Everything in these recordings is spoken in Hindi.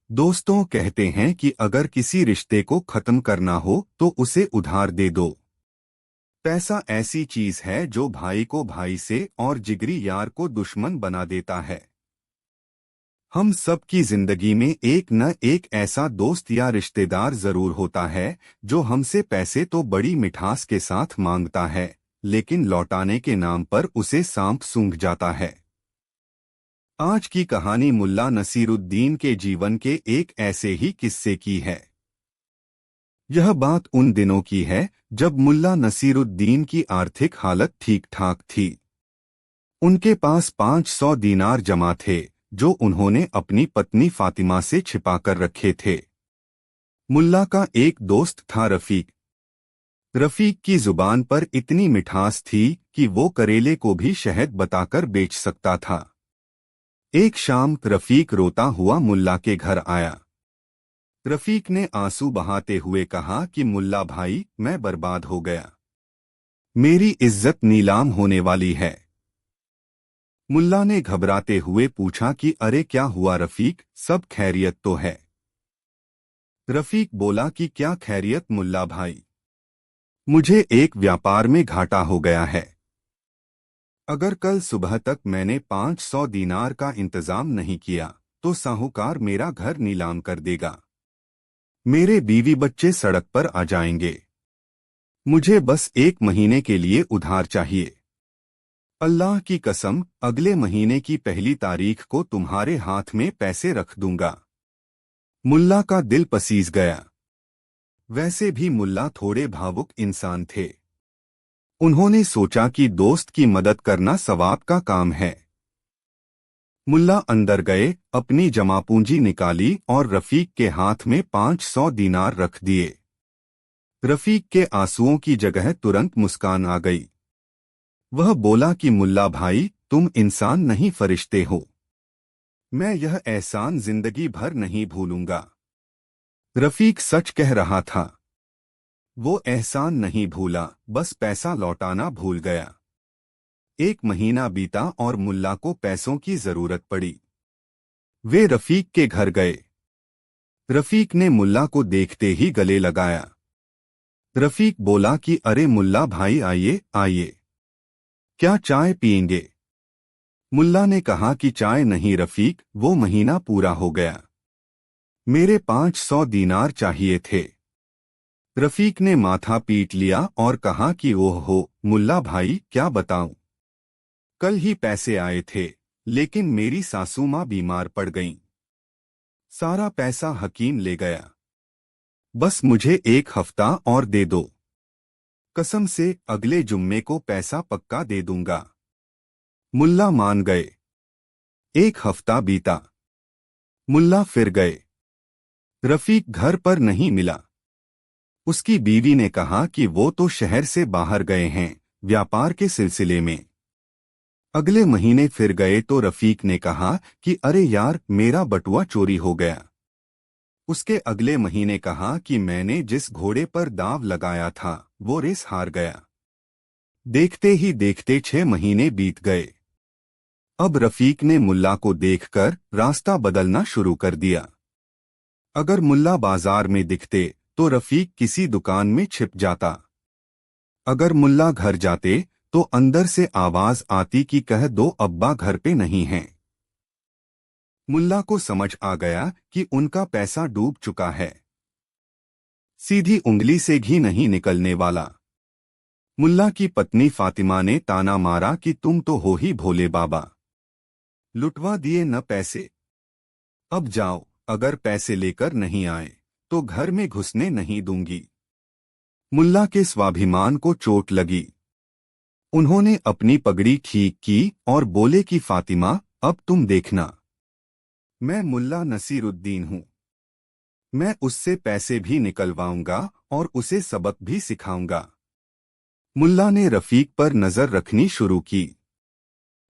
दोस्तों कहते हैं कि अगर किसी रिश्ते को खत्म करना हो तो उसे उधार दे दो। पैसा ऐसी चीज है जो भाई को भाई से और जिगरी यार को दुश्मन बना देता है। हम सबकी जिंदगी में एक न एक ऐसा दोस्त या रिश्तेदार जरूर होता है जो हमसे पैसे तो बड़ी मिठास के साथ मांगता है, लेकिन लौटाने के नाम पर उसे सांप सूंघ जाता है। आज की कहानी मुल्ला नसीरुद्दीन के जीवन के एक ऐसे ही किस्से की है। यह बात उन दिनों की है जब मुल्ला नसीरुद्दीन की आर्थिक हालत ठीक ठाक थी। उनके पास 500 दीनार जमा थे जो उन्होंने अपनी पत्नी फातिमा से छिपा कर रखे थे। मुल्ला का एक दोस्त था रफीक। रफीक की जुबान पर इतनी मिठास थी कि वो करेले को भी शहद बताकर बेच सकता था। एक शाम रफीक रोता हुआ मुल्ला के घर आया। रफीक ने आंसू बहाते हुए कहा कि मुल्ला भाई, मैं बर्बाद हो गया। मेरी इज्जत नीलाम होने वाली है। मुल्ला ने घबराते हुए पूछा कि अरे क्या हुआ रफीक, सब खैरियत तो है? रफीक बोला कि क्या खैरियत मुल्ला भाई, मुझे एक व्यापार में घाटा हो गया है। अगर कल सुबह तक मैंने 500 दीनार का इंतजाम नहीं किया तो साहूकार मेरा घर नीलाम कर देगा। मेरे बीवी बच्चे सड़क पर आ जाएंगे। मुझे बस 1 महीने के लिए उधार चाहिए। अल्लाह की कसम, अगले महीने की पहली तारीख को तुम्हारे हाथ में पैसे रख दूंगा। मुल्ला का दिल पसीज गया। वैसे भी मुल्ला थोड़े भावुक इंसान थे। उन्होंने सोचा कि दोस्त की मदद करना सवाब का काम है। मुल्ला अंदर गए, अपनी जमा पूंजी निकाली और रफीक के हाथ में 500 दीनार रख दिए। रफीक के आंसुओं की जगह तुरंत मुस्कान आ गई। वह बोला कि मुल्ला भाई, तुम इंसान नहीं फरिश्ते हो। मैं यह एहसान जिंदगी भर नहीं भूलूंगा। रफीक सच कह रहा था। वो एहसान नहीं भूला, बस पैसा लौटाना भूल गया। 1 महीना बीता और मुल्ला को पैसों की जरूरत पड़ी। वे रफीक के घर गए। रफीक ने मुल्ला को देखते ही गले लगाया। रफीक बोला कि अरे मुल्ला भाई, आइए आइए, क्या चाय पिएंगे? मुल्ला ने कहा कि चाय नहीं रफीक, वो महीना पूरा हो गया। मेरे 500 दीनार चाहिए थे। रफीक ने माथा पीट लिया और कहा कि ओह हो मुल्ला भाई, क्या बताऊं। कल ही पैसे आए थे, लेकिन मेरी सासू माँ बीमार पड़ गईं। सारा पैसा हकीम ले गया। बस मुझे 1 हफ्ता और दे दो। कसम से अगले जुम्मे को पैसा पक्का दे दूंगा। मुल्ला मान गए। 1 हफ्ता बीता। मुल्ला फिर गए। रफीक घर पर नहीं मिला। उसकी बीवी ने कहा कि वो तो शहर से बाहर गए हैं, व्यापार के सिलसिले में। अगले महीने फिर गए तो रफीक ने कहा कि अरे यार, मेरा बटुआ चोरी हो गया। उसके अगले महीने कहा कि मैंने जिस घोड़े पर दांव लगाया था वो रेस हार गया। देखते ही देखते 6 महीने बीत गए। अब रफीक ने मुल्ला को देखकर रास्ता बदलना शुरू कर दिया। अगर मुल्ला बाजार में दिखते तो रफीक किसी दुकान में छिप जाता। अगर मुल्ला घर जाते तो अंदर से आवाज आती कि कह दो अब्बा घर पे नहीं हैं। मुल्ला को समझ आ गया कि उनका पैसा डूब चुका है। सीधी उंगली से घी नहीं निकलने वाला। मुल्ला की पत्नी फातिमा ने ताना मारा कि तुम तो हो ही भोले बाबा, लुटवा दिए न पैसे। अब जाओ, अगर पैसे लेकर नहीं आए तो घर में घुसने नहीं दूंगी। मुल्ला के स्वाभिमान को चोट लगी। उन्होंने अपनी पगड़ी ठीक की और बोले कि फातिमा, अब तुम देखना, मैं मुल्ला नसीरुद्दीन हूं। मैं उससे पैसे भी निकलवाऊंगा और उसे सबक भी सिखाऊंगा। मुल्ला ने रफीक पर नजर रखनी शुरू की।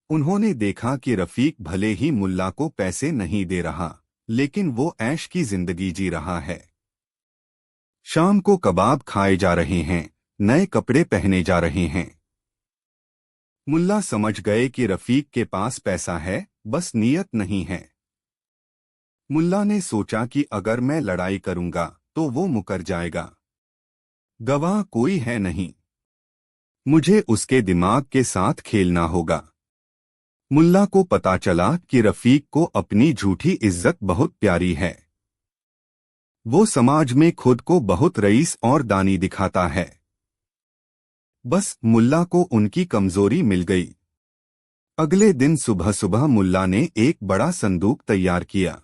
उन्होंने देखा कि रफीक भले ही मुल्ला को पैसे नहीं दे रहा, लेकिन वो ऐश की जिंदगी जी रहा है। शाम को कबाब खाए जा रहे हैं, नए कपड़े पहने जा रहे हैं। मुल्ला समझ गए कि रफीक के पास पैसा है, बस नीयत नहीं है। मुल्ला ने सोचा कि अगर मैं लड़ाई करूंगा तो वो मुकर जाएगा। गवाह कोई है नहीं, मुझे उसके दिमाग के साथ खेलना होगा। मुल्ला को पता चला कि रफीक को अपनी झूठी इज्जत बहुत प्यारी है। वो समाज में खुद को बहुत रईस और दानी दिखाता है। बस मुल्ला को उनकी कमजोरी मिल गई। अगले दिन सुबह सुबह मुल्ला ने एक बड़ा संदूक तैयार किया।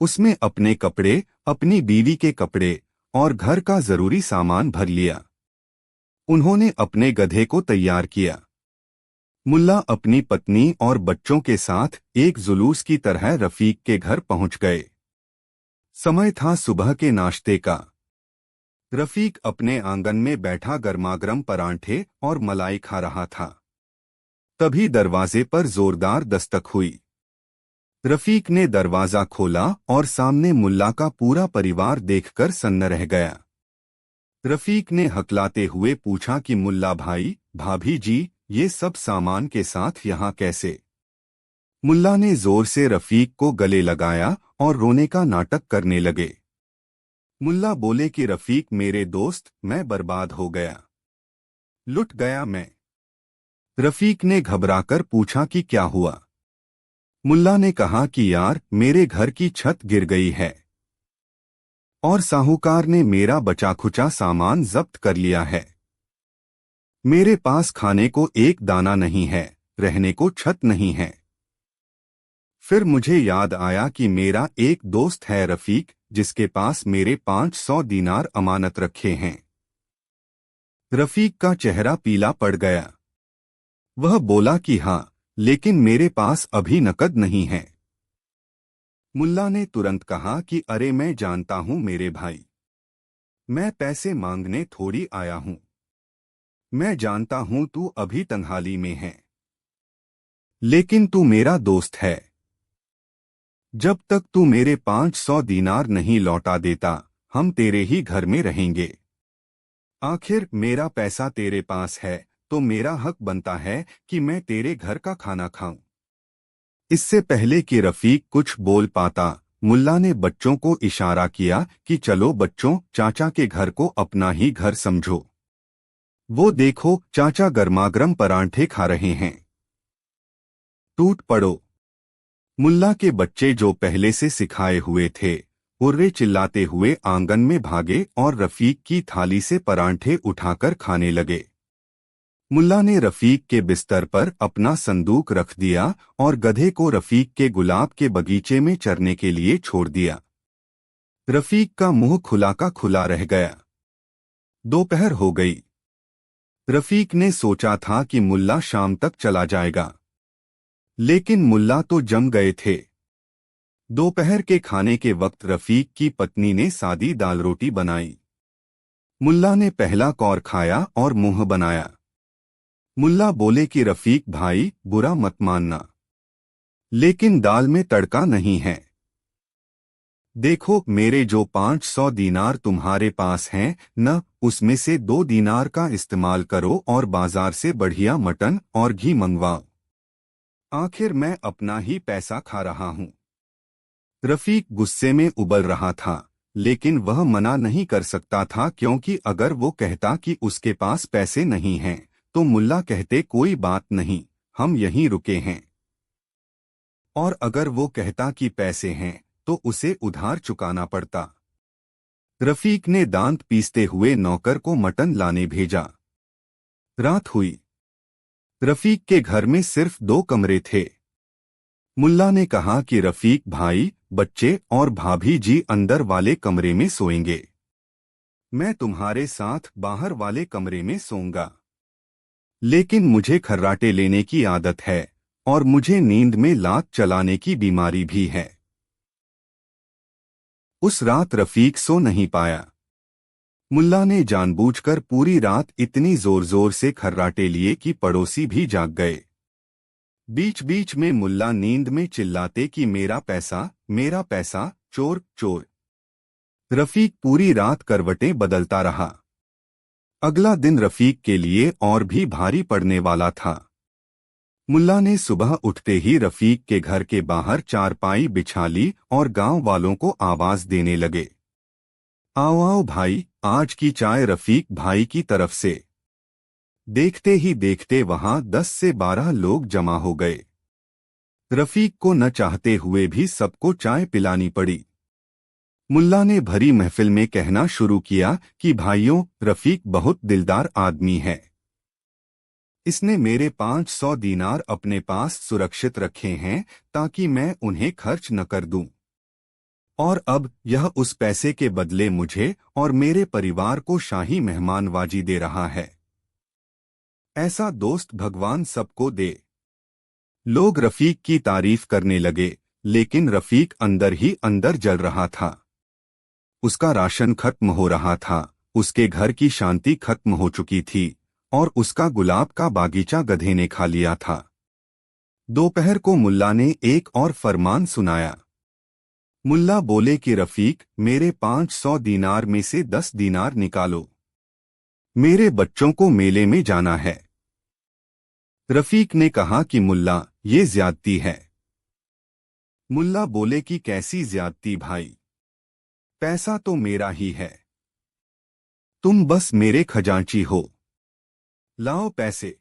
उसमें अपने कपड़े, अपनी बीवी के कपड़े और घर का जरूरी सामान भर लिया। उन्होंने अपने गधे को तैयार किया। मुल्ला अपनी पत्नी और बच्चों के साथ एक जुलूस की तरह रफीक के घर पहुंच गए। समय था सुबह के नाश्ते का। रफीक अपने आंगन में बैठा गर्मागर्म परांठे और मलाई खा रहा था। तभी दरवाजे पर जोरदार दस्तक हुई। रफीक ने दरवाजा खोला और सामने मुल्ला का पूरा परिवार देखकर सन्न रह गया। रफीक ने हकलाते हुए पूछा कि मुल्ला भाई, भाभी जी, ये सब सामान के साथ यहाँ कैसे? मुल्ला ने जोर से रफीक को गले लगाया और रोने का नाटक करने लगे। मुल्ला बोले कि रफीक मेरे दोस्त, मैं बर्बाद हो गया, लुट गया मैं। रफीक ने घबराकर पूछा कि क्या हुआ? मुल्ला ने कहा कि यार, मेरे घर की छत गिर गई है और साहूकार ने मेरा बचा खुचा सामान जब्त कर लिया है। मेरे पास खाने को एक दाना नहीं है, रहने को छत नहीं है। फिर मुझे याद आया कि मेरा एक दोस्त है रफीक, जिसके पास मेरे 500 दीनार अमानत रखे हैं। रफीक का चेहरा पीला पड़ गया। वह बोला कि हाँ, लेकिन मेरे पास अभी नकद नहीं है। मुल्ला ने तुरंत कहा कि अरे मैं जानता हूं मेरे भाई, मैं पैसे मांगने थोड़ी आया हूं। मैं जानता हूं तू अभी तंगहाली में है, लेकिन तू मेरा दोस्त है। जब तक तू मेरे 500 दीनार नहीं लौटा देता, हम तेरे ही घर में रहेंगे। आखिर मेरा पैसा तेरे पास है तो मेरा हक बनता है कि मैं तेरे घर का खाना खाऊं। इससे पहले कि रफीक कुछ बोल पाता, मुल्ला ने बच्चों को इशारा किया कि चलो बच्चों, चाचा के घर को अपना ही घर समझो। वो देखो, चाचा गर्मागर्म परांठे खा रहे हैं, टूट पड़ो। मुल्ला के बच्चे, जो पहले से सिखाए हुए थे, हुर्रे चिल्लाते हुए आंगन में भागे और रफीक की थाली से परांठे उठाकर खाने लगे। मुल्ला ने रफीक के बिस्तर पर अपना संदूक रख दिया और गधे को रफीक के गुलाब के बगीचे में चरने के लिए छोड़ दिया। रफीक का मुंह खुला का खुला रह गया। दोपहर हो गई। रफीक ने सोचा था कि मुल्ला शाम तक चला जाएगा, लेकिन मुल्ला तो जम गए थे। दोपहर के खाने के वक्त रफीक की पत्नी ने सादी दाल रोटी बनाई। मुल्ला ने पहला कौर खाया और मुंह बनाया। मुल्ला बोले कि रफीक भाई, बुरा मत मानना, लेकिन दाल में तड़का नहीं है। देखो, मेरे जो 500 दीनार तुम्हारे पास हैं न, उसमें से 2 दीनार का इस्तेमाल करो और बाजार से बढ़िया मटन और घी मंगवाओ। आखिर मैं अपना ही पैसा खा रहा हूं। रफीक गुस्से में उबल रहा था, लेकिन वह मना नहीं कर सकता था, क्योंकि अगर वो कहता कि उसके पास पैसे नहीं हैं, तो मुल्ला कहते कोई बात नहीं, हम यहीं रुके हैं। और अगर वो कहता कि पैसे हैं, तो उसे उधार चुकाना पड़ता। रफीक ने दांत पीसते हुए नौकर को मटन लाने भेजा। रात हुई। रफीक के घर में सिर्फ 2 कमरे थे। मुल्ला ने कहा कि रफीक भाई, बच्चे और भाभी जी अंदर वाले कमरे में सोएंगे। मैं तुम्हारे साथ बाहर वाले कमरे में सोऊंगा। लेकिन मुझे खर्राटे लेने की आदत है और मुझे नींद में लात चलाने की बीमारी भी है। उस रात रफीक सो नहीं पाया। मुल्ला ने जानबूझकर पूरी रात इतनी जोर जोर से खर्राटे लिए कि पड़ोसी भी जाग गए। बीच बीच में मुल्ला नींद में चिल्लाते कि मेरा पैसा, चोर चोर। रफीक पूरी रात करवटें बदलता रहा। अगला दिन रफीक के लिए और भी भारी पड़ने वाला था। मुल्ला ने सुबह उठते ही रफीक के घर के बाहर चारपाई बिछा ली और गांव वालों को आवाज देने लगे, आओ आओ भाई, आज की चाय रफीक भाई की तरफ से। देखते ही देखते वहां 10 से 12 लोग जमा हो गए। रफीक को न चाहते हुए भी सबको चाय पिलानी पड़ी। मुल्ला ने भरी महफिल में कहना शुरू किया कि भाइयों, रफीक बहुत दिलदार आदमी है। इसने मेरे 500 दीनार अपने पास सुरक्षित रखे हैं ताकि मैं उन्हें खर्च न कर दूं। और अब यह उस पैसे के बदले मुझे और मेरे परिवार को शाही मेहमानवाजी दे रहा है। ऐसा दोस्त भगवान सबको दे। लोग रफीक की तारीफ करने लगे, लेकिन रफीक अंदर ही अंदर जल रहा था। उसका राशन खत्म हो रहा था, उसके घर की शांति खत्म हो चुकी थी और उसका गुलाब का बागीचा गधे ने खा लिया था। दोपहर को मुल्ला ने एक और फरमान सुनाया। मुल्ला बोले कि रफीक, मेरे 500 दीनार में से 10 दीनार निकालो, मेरे बच्चों को मेले में जाना है। रफीक ने कहा कि मुल्ला, ये ज्यादती है। मुल्ला बोले कि कैसी ज्यादती भाई, पैसा तो मेरा ही है, तुम बस मेरे खजांची हो, लाओ पैसे।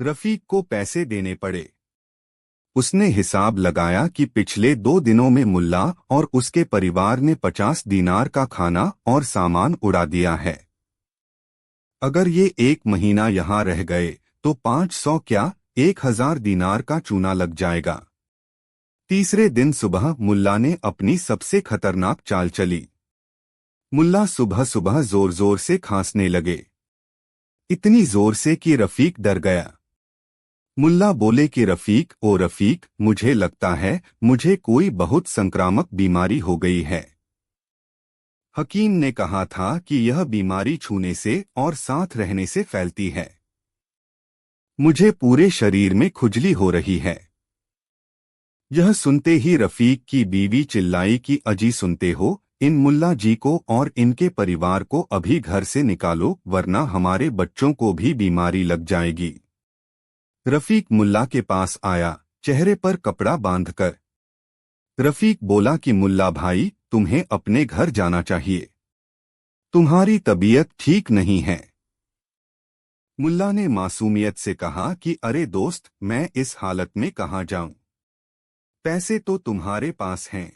रफीक को पैसे देने पड़े। उसने हिसाब लगाया कि पिछले 2 दिनों में मुल्ला और उसके परिवार ने 50 दीनार का खाना और सामान उड़ा दिया है। अगर ये 1 महीना यहाँ रह गए तो 500 क्या 1000 दीनार का चूना लग जाएगा। तीसरे दिन सुबह मुल्ला ने अपनी सबसे खतरनाक चाल चली। मुल्ला सुबह सुबह जोर जोर से खांसने लगे, इतनी जोर से कि रफीक डर गया। मुल्ला बोले कि रफीक, ओ रफीक, मुझे लगता है मुझे कोई बहुत संक्रामक बीमारी हो गई है। हकीम ने कहा था कि यह बीमारी छूने से और साथ रहने से फैलती है। मुझे पूरे शरीर में खुजली हो रही है। यह सुनते ही रफीक की बीवी चिल्लाई कि अजी, सुनते हो, इन मुल्ला जी को और इनके परिवार को अभी घर से निकालो, वरना हमारे बच्चों को भी बीमारी लग जाएगी। रफीक मुल्ला के पास आया, चेहरे पर कपड़ा बांधकर। रफीक बोला कि मुल्ला भाई, तुम्हें अपने घर जाना चाहिए, तुम्हारी तबीयत ठीक नहीं है। मुल्ला ने मासूमियत से कहा कि अरे दोस्त, मैं इस हालत में कहाँ जाऊं, पैसे तो तुम्हारे पास हैं,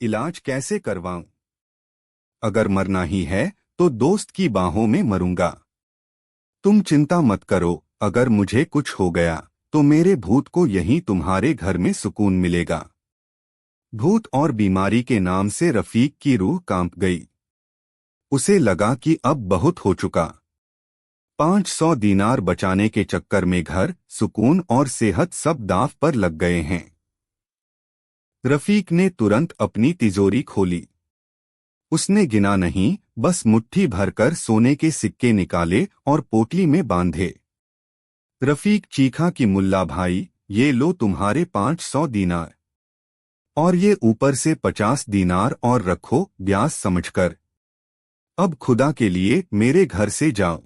इलाज कैसे करवाऊं? अगर मरना ही है तो दोस्त की बाहों में मरूंगा। तुम चिंता मत करो, अगर मुझे कुछ हो गया तो मेरे भूत को यहीं तुम्हारे घर में सुकून मिलेगा। भूत और बीमारी के नाम से रफीक की रूह कांप गई। उसे लगा कि अब बहुत हो चुका। 500 दीनार बचाने के चक्कर में घर, सुकून और सेहत सब दांव पर लग गए हैं। रफीक ने तुरंत अपनी तिजोरी खोली। उसने गिना नहीं, बस मुट्ठी भरकर सोने के सिक्के निकाले और पोटली में बांधे। रफीक चीखा कि मुल्ला भाई, ये लो तुम्हारे 500 दीनार, और ये ऊपर से 50 दीनार और रखो ब्याज समझकर। अब खुदा के लिए मेरे घर से जाओ,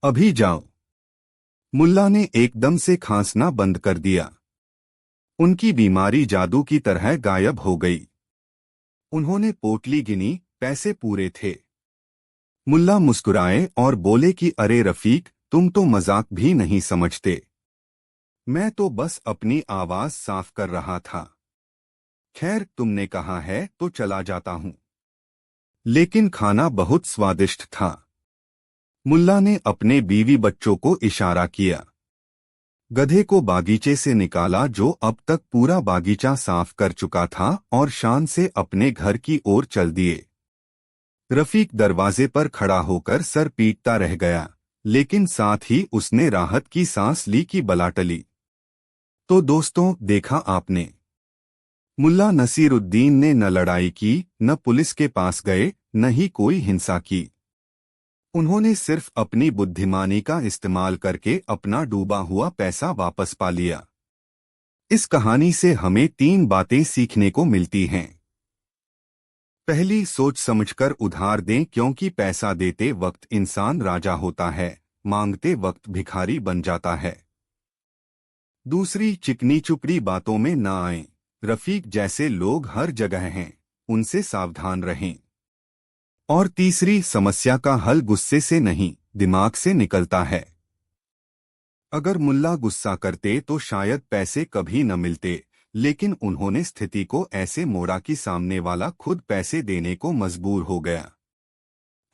अभी जाओ। मुल्ला ने एकदम से खांसना बंद कर दिया। उनकी बीमारी जादू की तरह गायब हो गई। उन्होंने पोटली गिनी, पैसे पूरे थे। मुल्ला मुस्कुराए और बोले कि अरे रफीक, तुम तो मजाक भी नहीं समझते, मैं तो बस अपनी आवाज साफ कर रहा था। खैर, तुमने कहा है तो चला जाता हूं। लेकिन खाना बहुत स्वादिष्ट था। मुल्ला ने अपने बीवी बच्चों को इशारा किया। गधे को बागीचे से निकाला, जो अब तक पूरा बागीचा साफ कर चुका था, और शान से अपने घर की ओर चल दिए। रफीक दरवाजे पर खड़ा होकर सर पीटता रह गया, लेकिन साथ ही उसने राहत की सांस ली कि बला टली। तो दोस्तों, देखा आपने, मुल्ला नसीरुद्दीन ने न लड़ाई की, न पुलिस के पास गए, न ही कोई हिंसा की। उन्होंने सिर्फ अपनी बुद्धिमानी का इस्तेमाल करके अपना डूबा हुआ पैसा वापस पा लिया। इस कहानी से हमें 3 बातें सीखने को मिलती हैं। पहली, सोच समझकर उधार दें, क्योंकि पैसा देते वक्त इंसान राजा होता है, मांगते वक्त भिखारी बन जाता है। दूसरी, चिकनी चुपड़ी बातों में ना आए। रफीक जैसे लोग हर जगह हैं, उनसे सावधान रहें। और तीसरी, समस्या का हल गुस्से से नहीं, दिमाग से निकलता है। अगर मुल्ला गुस्सा करते तो शायद पैसे कभी न मिलते, लेकिन उन्होंने स्थिति को ऐसे मोड़ा कि सामने वाला खुद पैसे देने को मजबूर हो गया।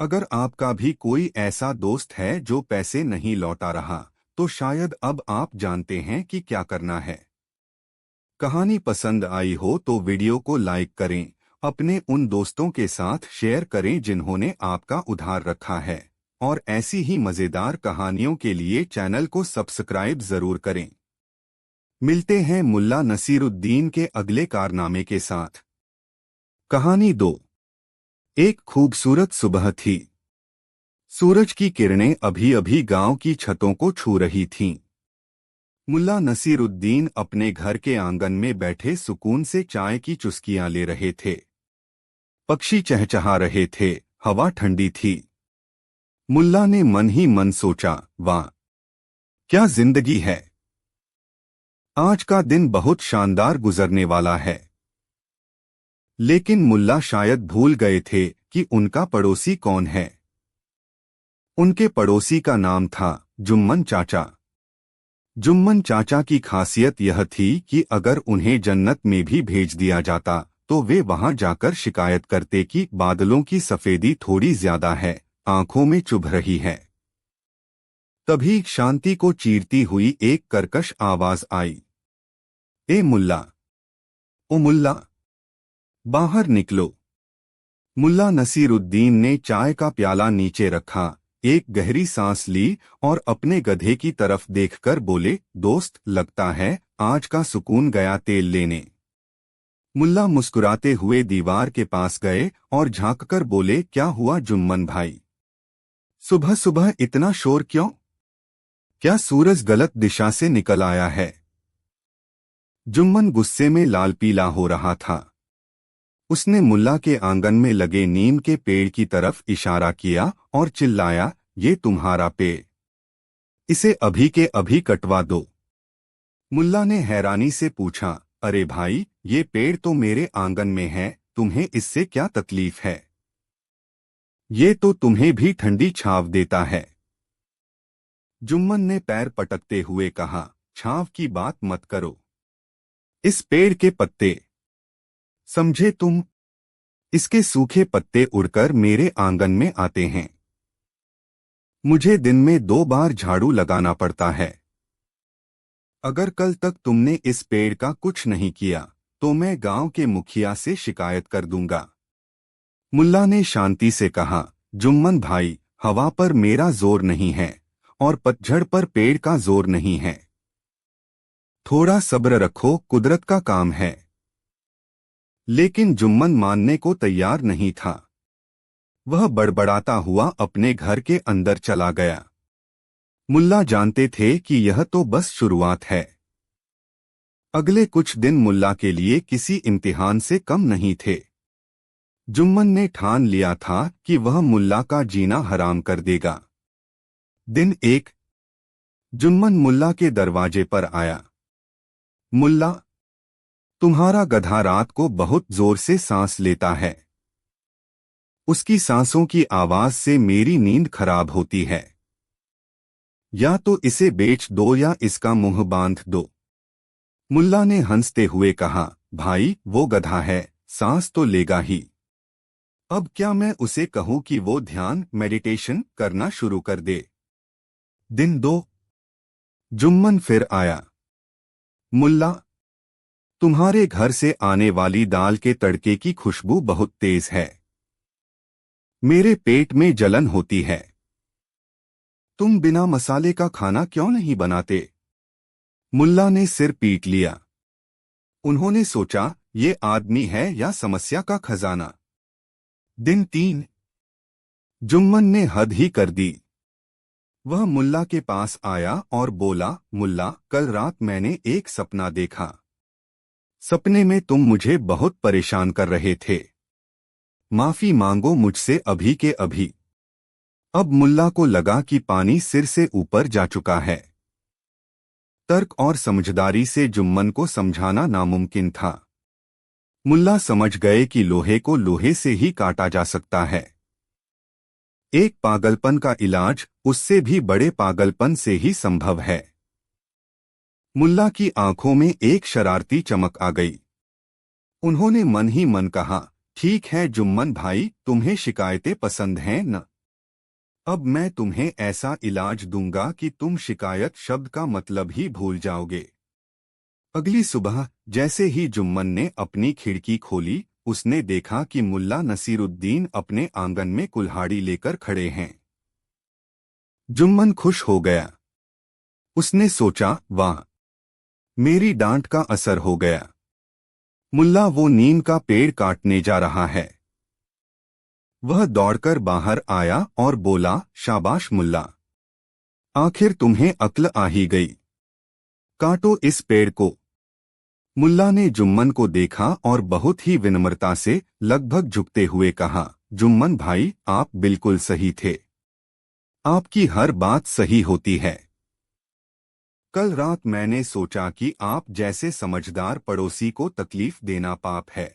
अगर आपका भी कोई ऐसा दोस्त है जो पैसे नहीं लौटा रहा, तो शायद अब आप जानते हैं कि क्या करना है। कहानी पसंद आई हो तो वीडियो को लाइक करें, अपने उन दोस्तों के साथ शेयर करें जिन्होंने आपका उधार रखा है, और ऐसी ही मजेदार कहानियों के लिए चैनल को सब्सक्राइब जरूर करें। मिलते हैं मुल्ला नसीरुद्दीन के अगले कारनामे के साथ। कहानी 2। एक खूबसूरत सुबह थी। सूरज की किरणें अभी अभी गांव की छतों को छू रही थीं। मुल्ला नसीरुद्दीन अपने घर के आंगन में बैठे सुकून से चाय की चुस्कियां ले रहे थे। पक्षी चहचहा रहे थे, हवा ठंडी थी। मुल्ला ने मन ही मन सोचा, वाह, क्या जिंदगी है। आज का दिन बहुत शानदार गुजरने वाला है। लेकिन मुल्ला शायद भूल गए थे कि उनका पड़ोसी कौन है। उनके पड़ोसी का नाम था जुम्मन चाचा। जुम्मन चाचा की खासियत यह थी कि अगर उन्हें जन्नत में भी भेज दिया जाता तो वे वहां जाकर शिकायत करते कि बादलों की सफेदी थोड़ी ज्यादा है, आंखों में चुभ रही है। तभी शांति को चीरती हुई एक कर्कश आवाज आई, ए मुल्ला, ओ मुल्ला, बाहर निकलो। मुल्ला नसीरुद्दीन ने चाय का प्याला नीचे रखा, एक गहरी सांस ली और अपने गधे की तरफ देखकर बोले, दोस्त, लगता है आज का सुकून गया तेल लेने। मुल्ला मुस्कुराते हुए दीवार के पास गए और झांककर बोले, क्या हुआ जुम्मन भाई, सुबह सुबह इतना शोर क्यों? क्या सूरज गलत दिशा से निकल आया है? जुम्मन गुस्से में लाल पीला हो रहा था। उसने मुल्ला के आंगन में लगे नीम के पेड़ की तरफ इशारा किया और चिल्लाया, ये तुम्हारा पेड़, इसे अभी के अभी कटवा दो। मुल्ला ने हैरानी से पूछा, अरे भाई, ये पेड़ तो मेरे आंगन में है, तुम्हें इससे क्या तकलीफ है? ये तो तुम्हें भी ठंडी छांव देता है। जुम्मन ने पैर पटकते हुए कहा, छांव की बात मत करो। इस पेड़ के पत्ते, समझे तुम, इसके सूखे पत्ते उड़कर मेरे आंगन में आते हैं। मुझे दिन में 2 बार झाड़ू लगाना पड़ता है। अगर कल तक तुमने इस पेड़ का कुछ नहीं किया तो मैं गांव के मुखिया से शिकायत कर दूंगा। मुल्ला ने शांति से कहा, जुम्मन भाई, हवा पर मेरा जोर नहीं है और पतझड़ पर पेड़ का जोर नहीं है। थोड़ा सब्र रखो, कुदरत का काम है। लेकिन जुम्मन मानने को तैयार नहीं था। वह बड़बड़ाता हुआ अपने घर के अंदर चला गया। मुल्ला जानते थे कि यह तो बस शुरुआत है। अगले कुछ दिन मुल्ला के लिए किसी इम्तिहान से कम नहीं थे। जुम्मन ने ठान लिया था कि वह मुल्ला का जीना हराम कर देगा। दिन 1, जुम्मन मुल्ला के दरवाजे पर आया। मुल्ला, तुम्हारा गधा रात को बहुत जोर से सांस लेता है। उसकी सांसों की आवाज से मेरी नींद खराब होती है। या तो इसे बेच दो या इसका मुंह बांध दो। मुल्ला ने हंसते हुए कहा, भाई, वो गधा है, सांस तो लेगा ही। अब क्या मैं उसे कहूं कि वो ध्यान मेडिटेशन करना शुरू कर दे? दिन 2, जुम्मन फिर आया। मुल्ला, तुम्हारे घर से आने वाली दाल के तड़के की खुशबू बहुत तेज है। मेरे पेट में जलन होती है। तुम बिना मसाले का खाना क्यों नहीं बनाते? मुल्ला ने सिर पीट लिया। उन्होंने सोचा, ये आदमी है या समस्या का खजाना। दिन 3, जुम्मन ने हद ही कर दी। वह मुल्ला के पास आया और बोला, मुल्ला, कल रात मैंने एक सपना देखा। सपने में तुम मुझे बहुत परेशान कर रहे थे। माफी मांगो मुझसे अभी के अभी। अब मुल्ला को लगा कि पानी सिर से ऊपर जा चुका है। तर्क और समझदारी से जुम्मन को समझाना नामुमकिन था। मुल्ला समझ गए कि लोहे को लोहे से ही काटा जा सकता है। एक पागलपन का इलाज उससे भी बड़े पागलपन से ही संभव है। मुल्ला की आंखों में एक शरारती चमक आ गई। उन्होंने मन ही मन कहा, ठीक है जुम्मन भाई, तुम्हें शिकायतें पसंद हैं न? अब मैं तुम्हें ऐसा इलाज दूंगा कि तुम शिकायत शब्द का मतलब ही भूल जाओगे। अगली सुबह जैसे ही जुम्मन ने अपनी खिड़की खोली, उसने देखा कि मुल्ला नसीरुद्दीन अपने आंगन में कुल्हाड़ी लेकर खड़े हैं। जुम्मन खुश हो गया। उसने सोचा, वाह, मेरी डांट का असर हो गया। मुल्ला वो नीम का पेड़ काटने जा रहा है। वह दौड़कर बाहर आया और बोला, शाबाश मुल्ला, आखिर तुम्हें अक्ल आ ही गई। काटो इस पेड़ को। मुल्ला ने जुम्मन को देखा और बहुत ही विनम्रता से, लगभग झुकते हुए कहा, जुम्मन भाई, आप बिल्कुल सही थे। आपकी हर बात सही होती है। कल रात मैंने सोचा कि आप जैसे समझदार पड़ोसी को तकलीफ देना पाप है।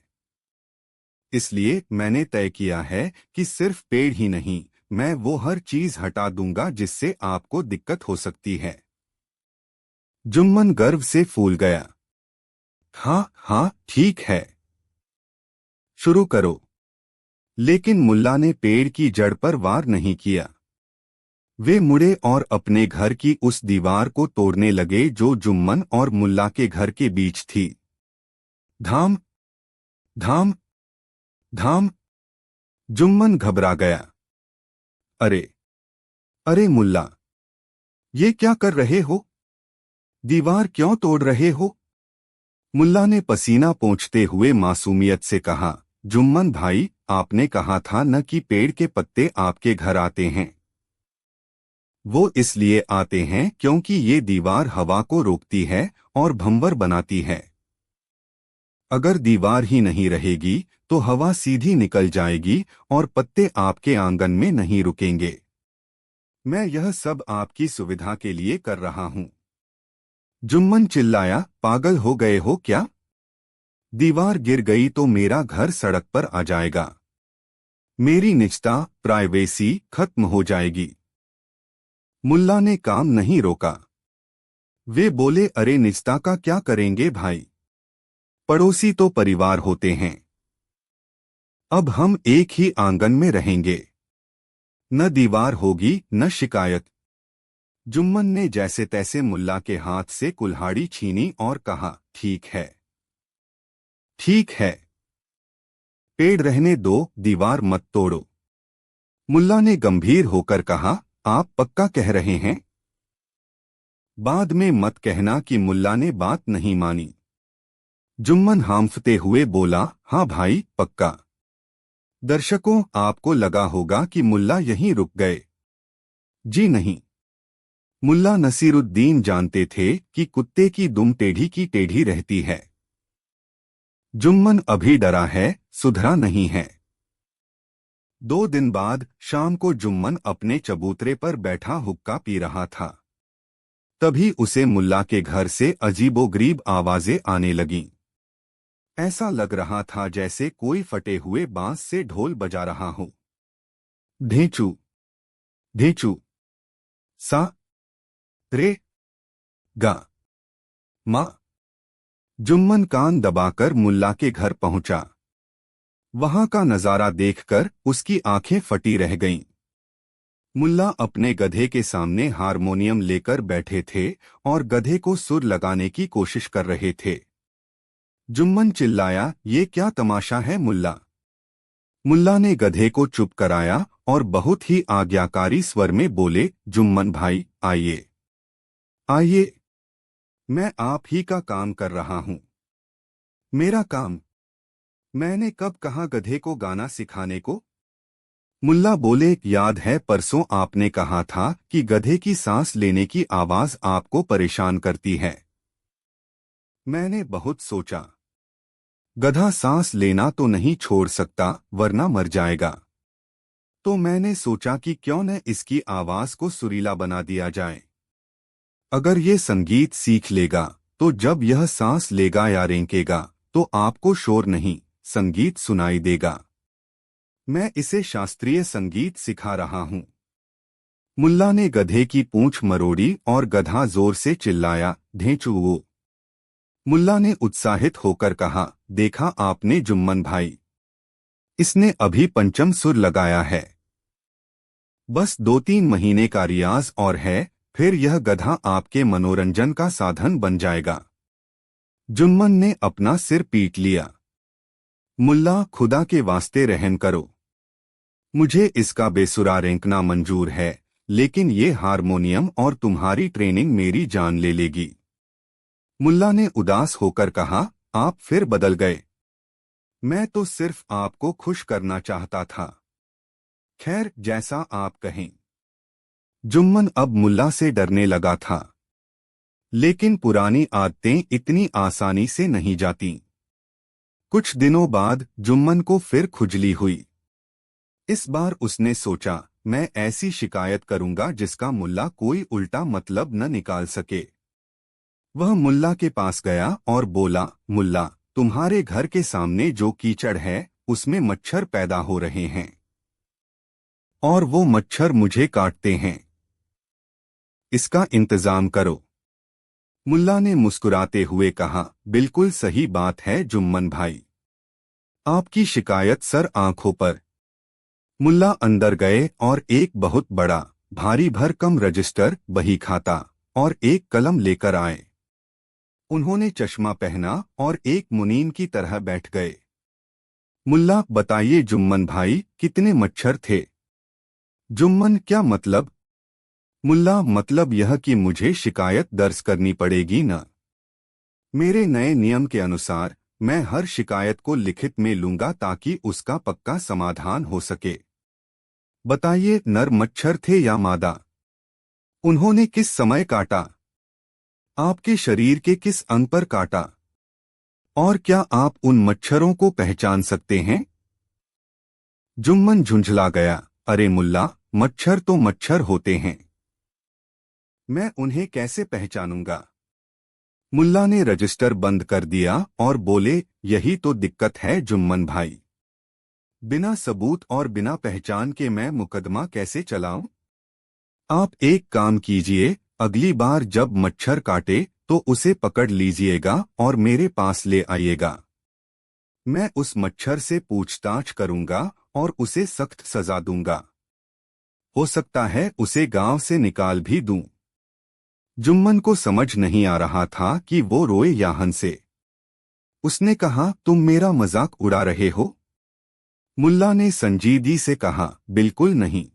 इसलिए मैंने तय किया है कि सिर्फ पेड़ ही नहीं, मैं वो हर चीज हटा दूंगा जिससे आपको दिक्कत हो सकती है। जुम्मन गर्व से फूल गया। हाँ हाँ, ठीक है, शुरू करो। लेकिन मुल्ला ने पेड़ की जड़ पर वार नहीं किया। वे मुड़े और अपने घर की उस दीवार को तोड़ने लगे जो जुम्मन और मुल्ला के घर के बीच थी। धाम धाम धाम। जुम्मन घबरा गया। अरे अरे मुल्ला, ये क्या कर रहे हो? दीवार क्यों तोड़ रहे हो? मुल्ला ने पसीना पोंछते हुए मासूमियत से कहा, जुम्मन भाई, आपने कहा था न कि पेड़ के पत्ते आपके घर आते हैं। वो इसलिए आते हैं क्योंकि ये दीवार हवा को रोकती है और भंवर बनाती है। अगर दीवार ही नहीं रहेगी तो हवा सीधी निकल जाएगी और पत्ते आपके आंगन में नहीं रुकेंगे। मैं यह सब आपकी सुविधा के लिए कर रहा हूं। जुम्मन चिल्लाया, पागल हो गए हो क्या? दीवार गिर गई तो मेरा घर सड़क पर आ जाएगा। मेरी निजता, प्राइवेसी खत्म हो जाएगी। मुल्ला ने काम नहीं रोका। वे बोले, अरे निजता का क्या करेंगे भाई? पड़ोसी तो परिवार होते हैं। अब हम एक ही आंगन में रहेंगे। न दीवार होगी न शिकायत। जुम्मन ने जैसे तैसे मुल्ला के हाथ से कुल्हाड़ी छीनी और कहा, ठीक है, ठीक है, पेड़ रहने दो, दीवार मत तोड़ो। मुल्ला ने गंभीर होकर कहा, आप पक्का कह रहे हैं? बाद में मत कहना कि मुल्ला ने बात नहीं मानी। जुम्मन हांफते हुए बोला, हाँ भाई, पक्का। दर्शकों, आपको लगा होगा कि मुल्ला यहीं रुक गए। जी नहीं, मुल्ला नसीरुद्दीन जानते थे कि कुत्ते की दुम टेढ़ी की टेढ़ी रहती है। जुम्मन अभी डरा है, सुधरा नहीं है। 2 दिन बाद शाम को जुम्मन अपने चबूतरे पर बैठा हुक्का पी रहा था। तभी उसे मुल्ला के घर से अजीबोगरीब आवाजें आने लगीं। ऐसा लग रहा था जैसे कोई फटे हुए बांस से ढोल बजा रहा हो। ढेंचू ढेंचू, सा रे गा मा। जुम्मन कान दबाकर मुल्ला के घर पहुंचा। वहां का नजारा देखकर उसकी आंखें फटी रह गईं। मुल्ला अपने गधे के सामने हारमोनियम लेकर बैठे थे और गधे को सुर लगाने की कोशिश कर रहे थे। जुम्मन चिल्लाया, ये क्या तमाशा है मुल्ला? मुल्ला ने गधे को चुप कराया और बहुत ही आज्ञाकारी स्वर में बोले, जुम्मन भाई, आइए आइए, मैं आप ही का काम कर रहा हूं। मेरा काम? मैंने कब कहा गधे को गाना सिखाने को? मुल्ला बोले, याद है परसों आपने कहा था कि गधे की सांस लेने की आवाज आपको परेशान करती है। मैंने बहुत सोचा, गधा सांस लेना तो नहीं छोड़ सकता वरना मर जाएगा। तो मैंने सोचा कि क्यों न इसकी आवाज को सुरीला बना दिया जाए। अगर ये संगीत सीख लेगा तो जब यह सांस लेगा या रेंकेगा तो आपको शोर नहीं, संगीत सुनाई देगा। मैं इसे शास्त्रीय संगीत सिखा रहा हूँ। मुल्ला ने गधे की पूंछ मरोड़ी और गधा जोर से चिल्लाया, ढेंचुओ। मुल्ला ने उत्साहित होकर कहा, देखा आपने जुम्मन भाई, इसने अभी पंचम सुर लगाया है। बस 2-3 महीने का रियाज और है, फिर यह गधा आपके मनोरंजन का साधन बन जाएगा। जुम्मन ने अपना सिर पीट लिया। मुल्ला, खुदा के वास्ते रहम करो, मुझे इसका बेसुरा रेंकना मंजूर है, लेकिन ये हारमोनियम और तुम्हारी ट्रेनिंग मेरी जान ले लेगी। मुल्ला ने उदास होकर कहा, आप फिर बदल गए। मैं तो सिर्फ आपको खुश करना चाहता था। खैर, जैसा आप कहें। जुम्मन अब मुल्ला से डरने लगा था। लेकिन पुरानी आदतें इतनी आसानी से नहीं जाती। कुछ दिनों बाद जुम्मन को फिर खुजली हुई। इस बार उसने सोचा, मैं ऐसी शिकायत करूंगा जिसका मुल्ला कोई उल्टा मतलब न निकाल सके। वह मुल्ला के पास गया और बोला, मुल्ला, तुम्हारे घर के सामने जो कीचड़ है उसमें मच्छर पैदा हो रहे हैं और वो मच्छर मुझे काटते हैं। इसका इंतजाम करो। मुल्ला ने मुस्कुराते हुए कहा, बिल्कुल सही बात है जुम्मन भाई, आपकी शिकायत सर आंखों पर। मुल्ला अंदर गए और एक बहुत बड़ा भारी भरकम रजिस्टर, बही खाता और एक कलम लेकर आए। उन्होंने चश्मा पहना और एक मुनीम की तरह बैठ गए। मुल्ला, बताइए जुम्मन भाई, कितने मच्छर थे? जुम्मन, क्या मतलब? मुल्ला, मतलब यह कि मुझे शिकायत दर्ज करनी पड़ेगी न। मेरे नए नियम के अनुसार मैं हर शिकायत को लिखित में लूंगा ताकि उसका पक्का समाधान हो सके। बताइए, नर मच्छर थे या मादा? उन्होंने किस समय काटा? आपके शरीर के किस अंग पर काटा? और क्या आप उन मच्छरों को पहचान सकते हैं? जुम्मन झुंझला गया, अरे मुल्ला, मच्छर तो मच्छर होते हैं, मैं उन्हें कैसे पहचानूंगा? मुल्ला ने रजिस्टर बंद कर दिया और बोले, यही तो दिक्कत है जुम्मन भाई, बिना सबूत और बिना पहचान के मैं मुकदमा कैसे चलाऊं? आप एक काम कीजिए, अगली बार जब मच्छर काटे तो उसे पकड़ लीजिएगा और मेरे पास ले आइएगा। मैं उस मच्छर से पूछताछ करूंगा और उसे सख्त सजा दूंगा। हो सकता है उसे गांव से निकाल भी दूं। जुम्मन को समझ नहीं आ रहा था कि वो रोए या हंसे। उसने कहा, तुम मेरा मजाक उड़ा रहे हो? मुल्ला ने संजीदगी से कहा, बिल्कुल नहीं,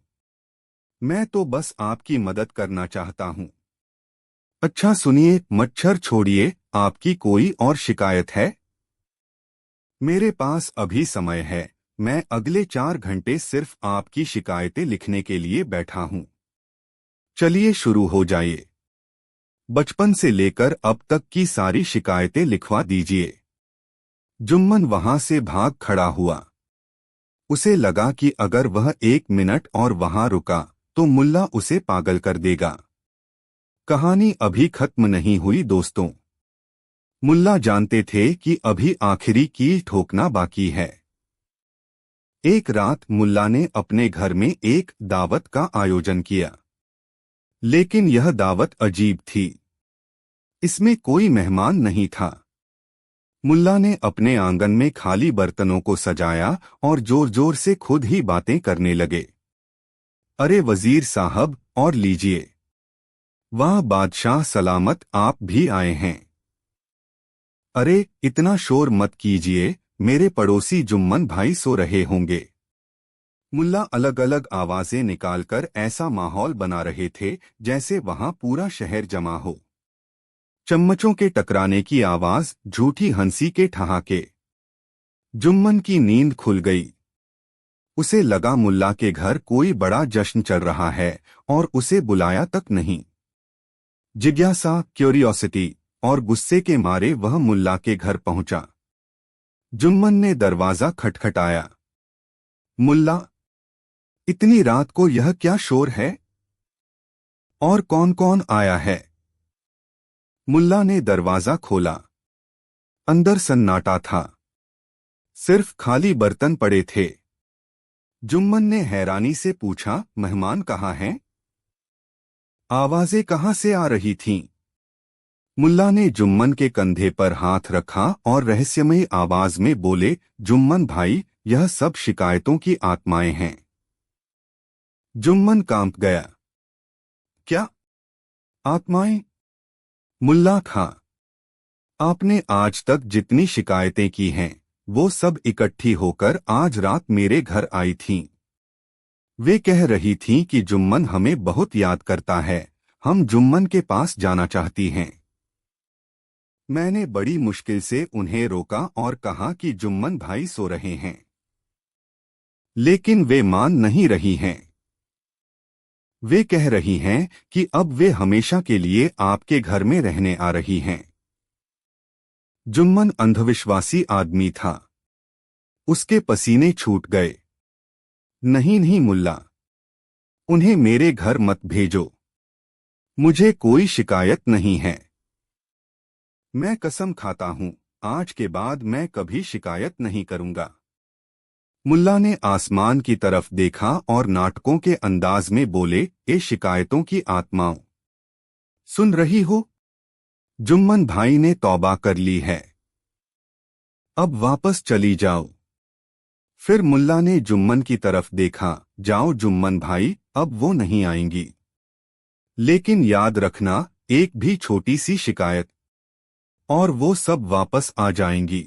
मैं तो बस आपकी मदद करना चाहता हूँ। अच्छा सुनिए, मच्छर छोड़िए, आपकी कोई और शिकायत है? मेरे पास अभी समय है, मैं अगले 4 घंटे सिर्फ आपकी शिकायतें लिखने के लिए बैठा हूँ। चलिए शुरू हो जाइए। बचपन से लेकर अब तक की सारी शिकायतें लिखवा दीजिए। जुम्मन वहां से भाग खड़ा हुआ। उसे लगा कि अगर वह 1 मिनट और वहां रुका तो मुल्ला उसे पागल कर देगा। कहानी अभी खत्म नहीं हुई दोस्तों। मुल्ला जानते थे कि अभी आखिरी कील ठोकना बाकी है। एक रात मुल्ला ने अपने घर में एक दावत का आयोजन किया। लेकिन यह दावत अजीब थी। इसमें कोई मेहमान नहीं था। मुल्ला ने अपने आंगन में खाली बर्तनों को सजाया और जोर जोर से खुद ही बातें करने लगे। अरे वजीर साहब, और लीजिए। वाह बादशाह सलामत, आप भी आए हैं। अरे इतना शोर मत कीजिए, मेरे पड़ोसी जुम्मन भाई सो रहे होंगे। मुल्ला अलग अलग आवाजें निकालकर ऐसा माहौल बना रहे थे जैसे वहां पूरा शहर जमा हो। चम्मचों के टकराने की आवाज, झूठी हंसी के ठहाके। जुम्मन की नींद खुल गई। उसे लगा मुल्ला के घर कोई बड़ा जश्न चल रहा है और उसे बुलाया तक नहीं। जिज्ञासा, क्यूरियोसिटी और गुस्से के मारे वह मुल्ला के घर पहुंचा। जुम्मन ने दरवाजा खटखटाया। मुल्ला, इतनी रात को यह क्या शोर है? और कौन कौन आया है? मुल्ला ने दरवाजा खोला। अंदर सन्नाटा था, सिर्फ खाली बर्तन पड़े थे। जुम्मन ने हैरानी से पूछा, मेहमान कहाँ हैं? आवाजें कहाँ से आ रही थीं? मुल्ला ने जुम्मन के कंधे पर हाथ रखा और रहस्यमयी आवाज में बोले, जुम्मन भाई, यह सब शिकायतों की आत्माएं हैं। जुम्मन कांप गया। क्या आत्माएं? मुल्ला खां, आपने आज तक जितनी शिकायतें की हैं, वो सब इकट्ठी होकर आज रात मेरे घर आई थीं। वे कह रही थीं कि जुम्मन हमें बहुत याद करता है, हम जुम्मन के पास जाना चाहती हैं। मैंने बड़ी मुश्किल से उन्हें रोका और कहा कि जुम्मन भाई सो रहे हैं, लेकिन वे मान नहीं रही हैं। वे कह रही हैं कि अब वे हमेशा के लिए आपके घर में रहने आ रही हैं। जुम्मन अंधविश्वासी आदमी था। उसके पसीने छूट गए। नहीं नहीं मुल्ला, उन्हें मेरे घर मत भेजो। मुझे कोई शिकायत नहीं है। मैं कसम खाता हूं, आज के बाद मैं कभी शिकायत नहीं करूंगा। मुल्ला ने आसमान की तरफ देखा और नाटकों के अंदाज में बोले, ए शिकायतों की आत्माओं, सुन रही हो? जुम्मन भाई ने तौबा कर ली है। अब वापस चली जाओ। फिर मुल्ला ने जुम्मन की तरफ देखा। जाओ जुम्मन भाई, अब वो नहीं आएंगी। लेकिन याद रखना, एक भी छोटी सी शिकायत और वो सब वापस आ जाएंगी।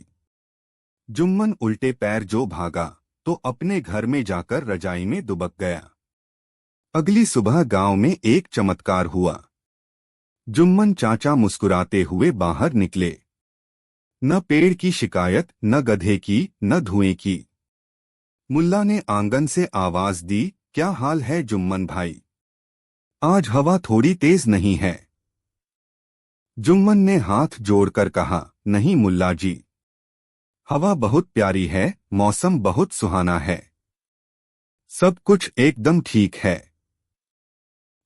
जुम्मन उल्टे पैर जो भागा तो अपने घर में जाकर रजाई में दुबक गया। अगली सुबह गांव में एक चमत्कार हुआ। जुम्मन चाचा मुस्कुराते हुए बाहर निकले। न पेड़ की शिकायत, न गधे की, न धुएं की। मुल्ला ने आंगन से आवाज दी, क्या हाल है जुम्मन भाई? आज हवा थोड़ी तेज नहीं है? जुम्मन ने हाथ जोड़कर कहा, नहीं मुल्ला जी, हवा बहुत प्यारी है, मौसम बहुत सुहाना है, सब कुछ एकदम ठीक है।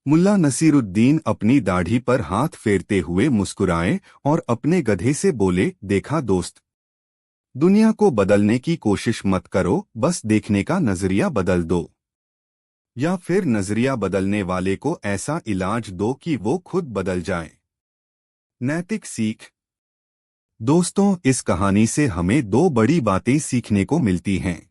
मुल्ला नसीरुद्दीन अपनी दाढ़ी पर हाथ फेरते हुए मुस्कुराए और अपने गधे से बोले, देखा दोस्त, दुनिया को बदलने की कोशिश मत करो, बस देखने का नजरिया बदल दो, या फिर नजरिया बदलने वाले को ऐसा इलाज दो कि वो खुद बदल जाए। नैतिक सीख। दोस्तों, इस कहानी से हमें दो बड़ी बातें सीखने को मिलती हैं।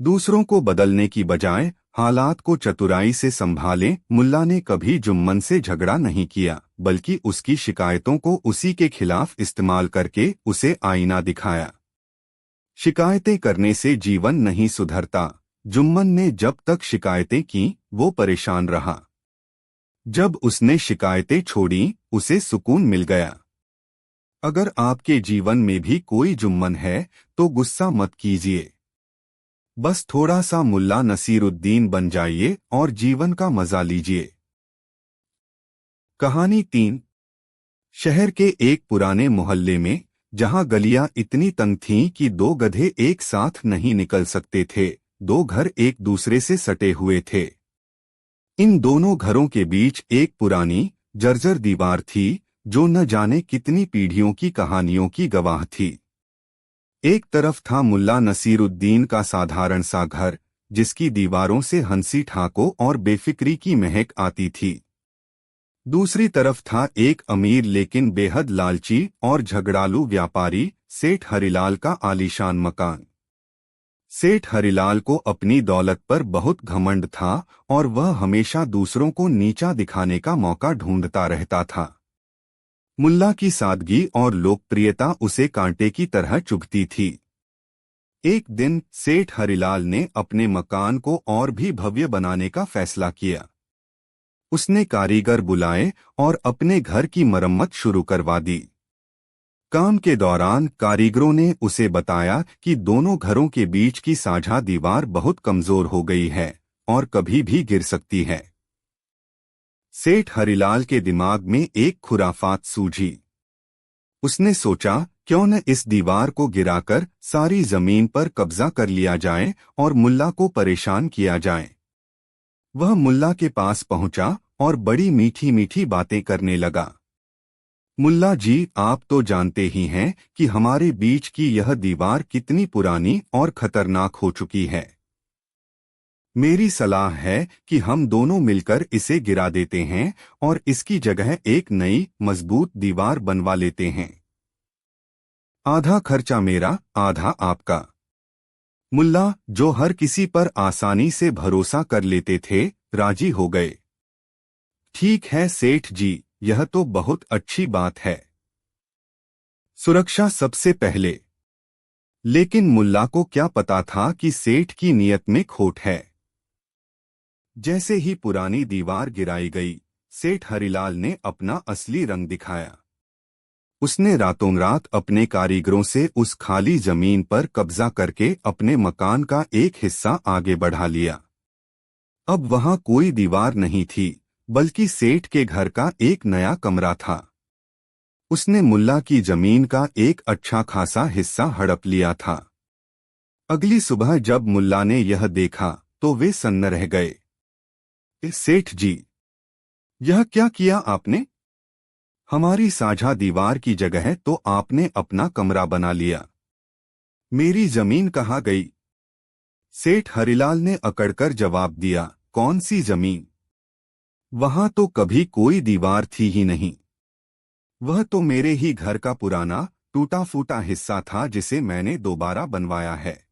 दूसरों को बदलने की बजाय हालात को चतुराई से संभालें। मुल्ला ने कभी जुम्मन से झगड़ा नहीं किया, बल्कि उसकी शिकायतों को उसी के खिलाफ इस्तेमाल करके उसे आईना दिखाया। शिकायतें करने से जीवन नहीं सुधरता। जुम्मन ने जब तक शिकायतें की, वो परेशान रहा। जब उसने शिकायतें छोड़ी, उसे सुकून मिल गया। अगर आपके जीवन में भी कोई जुम्मन है, तो गुस्सा मत कीजिए। बस थोड़ा सा मुल्ला नसीरुद्दीन बन जाइए और जीवन का मजा लीजिए। कहानी 3। शहर के एक पुराने मोहल्ले में, जहां गलियां इतनी तंग थीं कि दो गधे एक साथ नहीं निकल सकते थे, दो घर एक दूसरे से सटे हुए थे। इन दोनों घरों के बीच एक पुरानी, जर्जर दीवार थी, जो न जाने कितनी पीढ़ियों की कहानियों की गवाह थी। एक तरफ था मुल्ला नसीरुद्दीन का साधारण सा घर, जिसकी दीवारों से हंसी ठाकों और बेफिक्री की महक आती थी। दूसरी तरफ था एक अमीर लेकिन बेहद लालची और झगड़ालू व्यापारी, सेठ हरिलाल का आलीशान मकान। सेठ हरिलाल को अपनी दौलत पर बहुत घमंड था और वह हमेशा दूसरों को नीचा दिखाने का मौका ढूंढता रहता था। मुल्ला की सादगी और लोकप्रियता उसे कांटे की तरह चुभती थी। एक दिन सेठ हरिलाल ने अपने मकान को और भी भव्य बनाने का फैसला किया। उसने कारीगर बुलाए और अपने घर की मरम्मत शुरू करवा दी। काम के दौरान कारीगरों ने उसे बताया कि दोनों घरों के बीच की साझा दीवार बहुत कमजोर हो गई है और कभी भी गिर सकती है। सेठ हरिलाल के दिमाग में एक खुराफात सूझी। उसने सोचा, क्यों न इस दीवार को गिराकर सारी जमीन पर कब्जा कर लिया जाए और मुल्ला को परेशान किया जाए। वह मुल्ला के पास पहुंचा और बड़ी मीठी मीठी बातें करने लगा। मुल्ला जी, आप तो जानते ही हैं कि हमारे बीच की यह दीवार कितनी पुरानी और खतरनाक हो चुकी है। मेरी सलाह है कि हम दोनों मिलकर इसे गिरा देते हैं और इसकी जगह एक नई मजबूत दीवार बनवा लेते हैं। आधा खर्चा मेरा, आधा आपका। मुल्ला, जो हर किसी पर आसानी से भरोसा कर लेते थे, राजी हो गए। ठीक है सेठ जी, यह तो बहुत अच्छी बात है। सुरक्षा सबसे पहले। लेकिन मुल्ला को क्या पता था कि सेठ की नीयत में खोट है। जैसे ही पुरानी दीवार गिराई गई, सेठ हरिलाल ने अपना असली रंग दिखाया। उसने रातों रात अपने कारीगरों से उस खाली जमीन पर कब्जा करके अपने मकान का एक हिस्सा आगे बढ़ा लिया। अब वहां कोई दीवार नहीं थी, बल्कि सेठ के घर का एक नया कमरा था। उसने मुल्ला की जमीन का एक अच्छा खासा हिस्सा हड़प लिया था। अगली सुबह जब मुल्ला ने यह देखा तो वे सन्न रह गए। सेठ जी, यह क्या किया आपने? हमारी साझा दीवार की जगह तो आपने अपना कमरा बना लिया। मेरी जमीन कहाँ गई? सेठ हरिलाल ने अकड़कर जवाब दिया, कौन सी जमीन? वहां तो कभी कोई दीवार थी ही नहीं। वह तो मेरे ही घर का पुराना टूटा फूटा हिस्सा था जिसे मैंने दोबारा बनवाया है।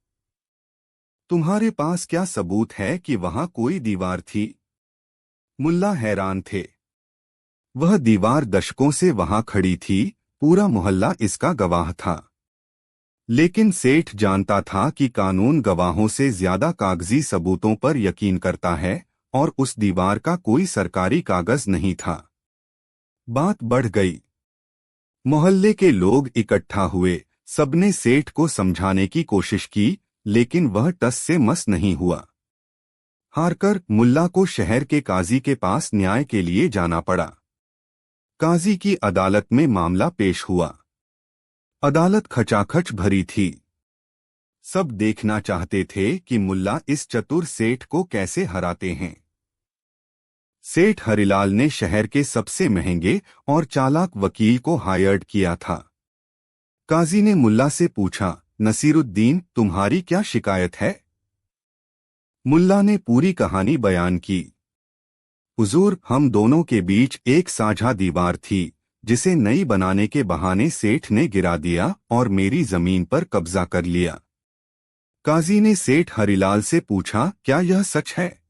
तुम्हारे पास क्या सबूत है कि वहां कोई दीवार थी? मुल्ला हैरान थे। वह दीवार दशकों से वहां खड़ी थी, पूरा मोहल्ला इसका गवाह था। लेकिन सेठ जानता था कि कानून गवाहों से ज्यादा कागजी सबूतों पर यकीन करता है, और उस दीवार का कोई सरकारी कागज नहीं था। बात बढ़ गई। मोहल्ले के लोग इकट्ठा हुए, सबने सेठ को समझाने की कोशिश की, लेकिन वह टस से मस नहीं हुआ। हारकर मुल्ला को शहर के काजी के पास न्याय के लिए जाना पड़ा। काजी की अदालत में मामला पेश हुआ। अदालत खचाखच भरी थी। सब देखना चाहते थे कि मुल्ला इस चतुर सेठ को कैसे हराते हैं। सेठ हरिलाल ने शहर के सबसे महंगे और चालाक वकील को हायर्ड किया था। काजी ने मुल्ला से पूछा, नसीरुद्दीन, तुम्हारी क्या शिकायत है? मुल्ला ने पूरी कहानी बयान की। हुजूर, हम दोनों के बीच एक साझा दीवार थी, जिसे नई बनाने के बहाने सेठ ने गिरा दिया और मेरी जमीन पर कब्जा कर लिया। काजी ने सेठ हरिलाल से पूछा, क्या यह सच है?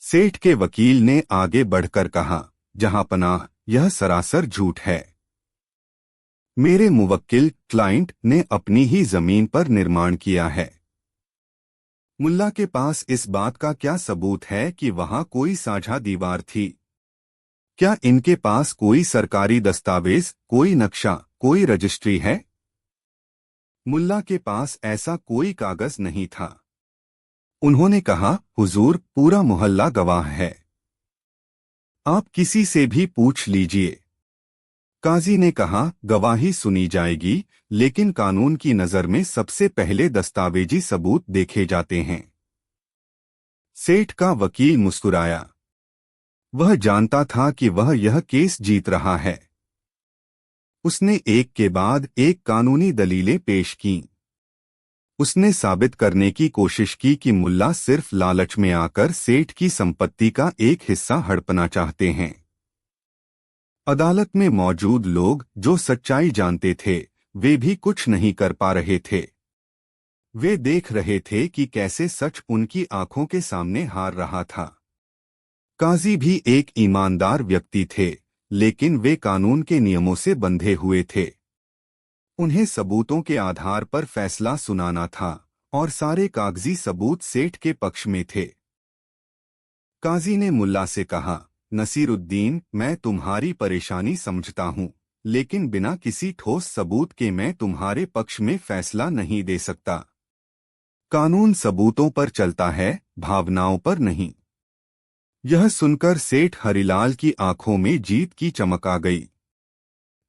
सेठ के वकील ने आगे बढ़कर कहा, जहांपनाह, यह सरासर झूठ है। मेरे मुवक्किल क्लाइंट ने अपनी ही जमीन पर निर्माण किया है। मुल्ला के पास इस बात का क्या सबूत है कि वहां कोई साझा दीवार थी? क्या इनके पास कोई सरकारी दस्तावेज, कोई नक्शा, कोई रजिस्ट्री है? मुल्ला के पास ऐसा कोई कागज नहीं था। उन्होंने कहा, हुजूर, पूरा मोहल्ला गवाह है। आप किसी से भी पूछ लीजिए। काजी ने कहा, गवाही सुनी जाएगी, लेकिन कानून की नजर में सबसे पहले दस्तावेजी सबूत देखे जाते हैं। सेठ का वकील मुस्कुराया। वह जानता था कि वह यह केस जीत रहा है। उसने एक के बाद एक कानूनी दलीलें पेश कीं। उसने साबित करने की कोशिश की कि मुल्ला सिर्फ लालच में आकर सेठ की संपत्ति का एक हिस्सा हड़पना चाहते हैं। अदालत में मौजूद लोग जो सच्चाई जानते थे, वे भी कुछ नहीं कर पा रहे थे। वे देख रहे थे कि कैसे सच उनकी आंखों के सामने हार रहा था। काजी भी एक ईमानदार व्यक्ति थे, लेकिन वे कानून के नियमों से बंधे हुए थे। उन्हें सबूतों के आधार पर फैसला सुनाना था, और सारे कागजी सबूत सेठ के पक्ष में थे। काजी ने मुल्ला से कहा, नसीरुद्दीन, मैं तुम्हारी परेशानी समझता हूँ, लेकिन बिना किसी ठोस सबूत के मैं तुम्हारे पक्ष में फैसला नहीं दे सकता। कानून सबूतों पर चलता है, भावनाओं पर नहीं। यह सुनकर सेठ हरिलाल की आंखों में जीत की चमक आ गई।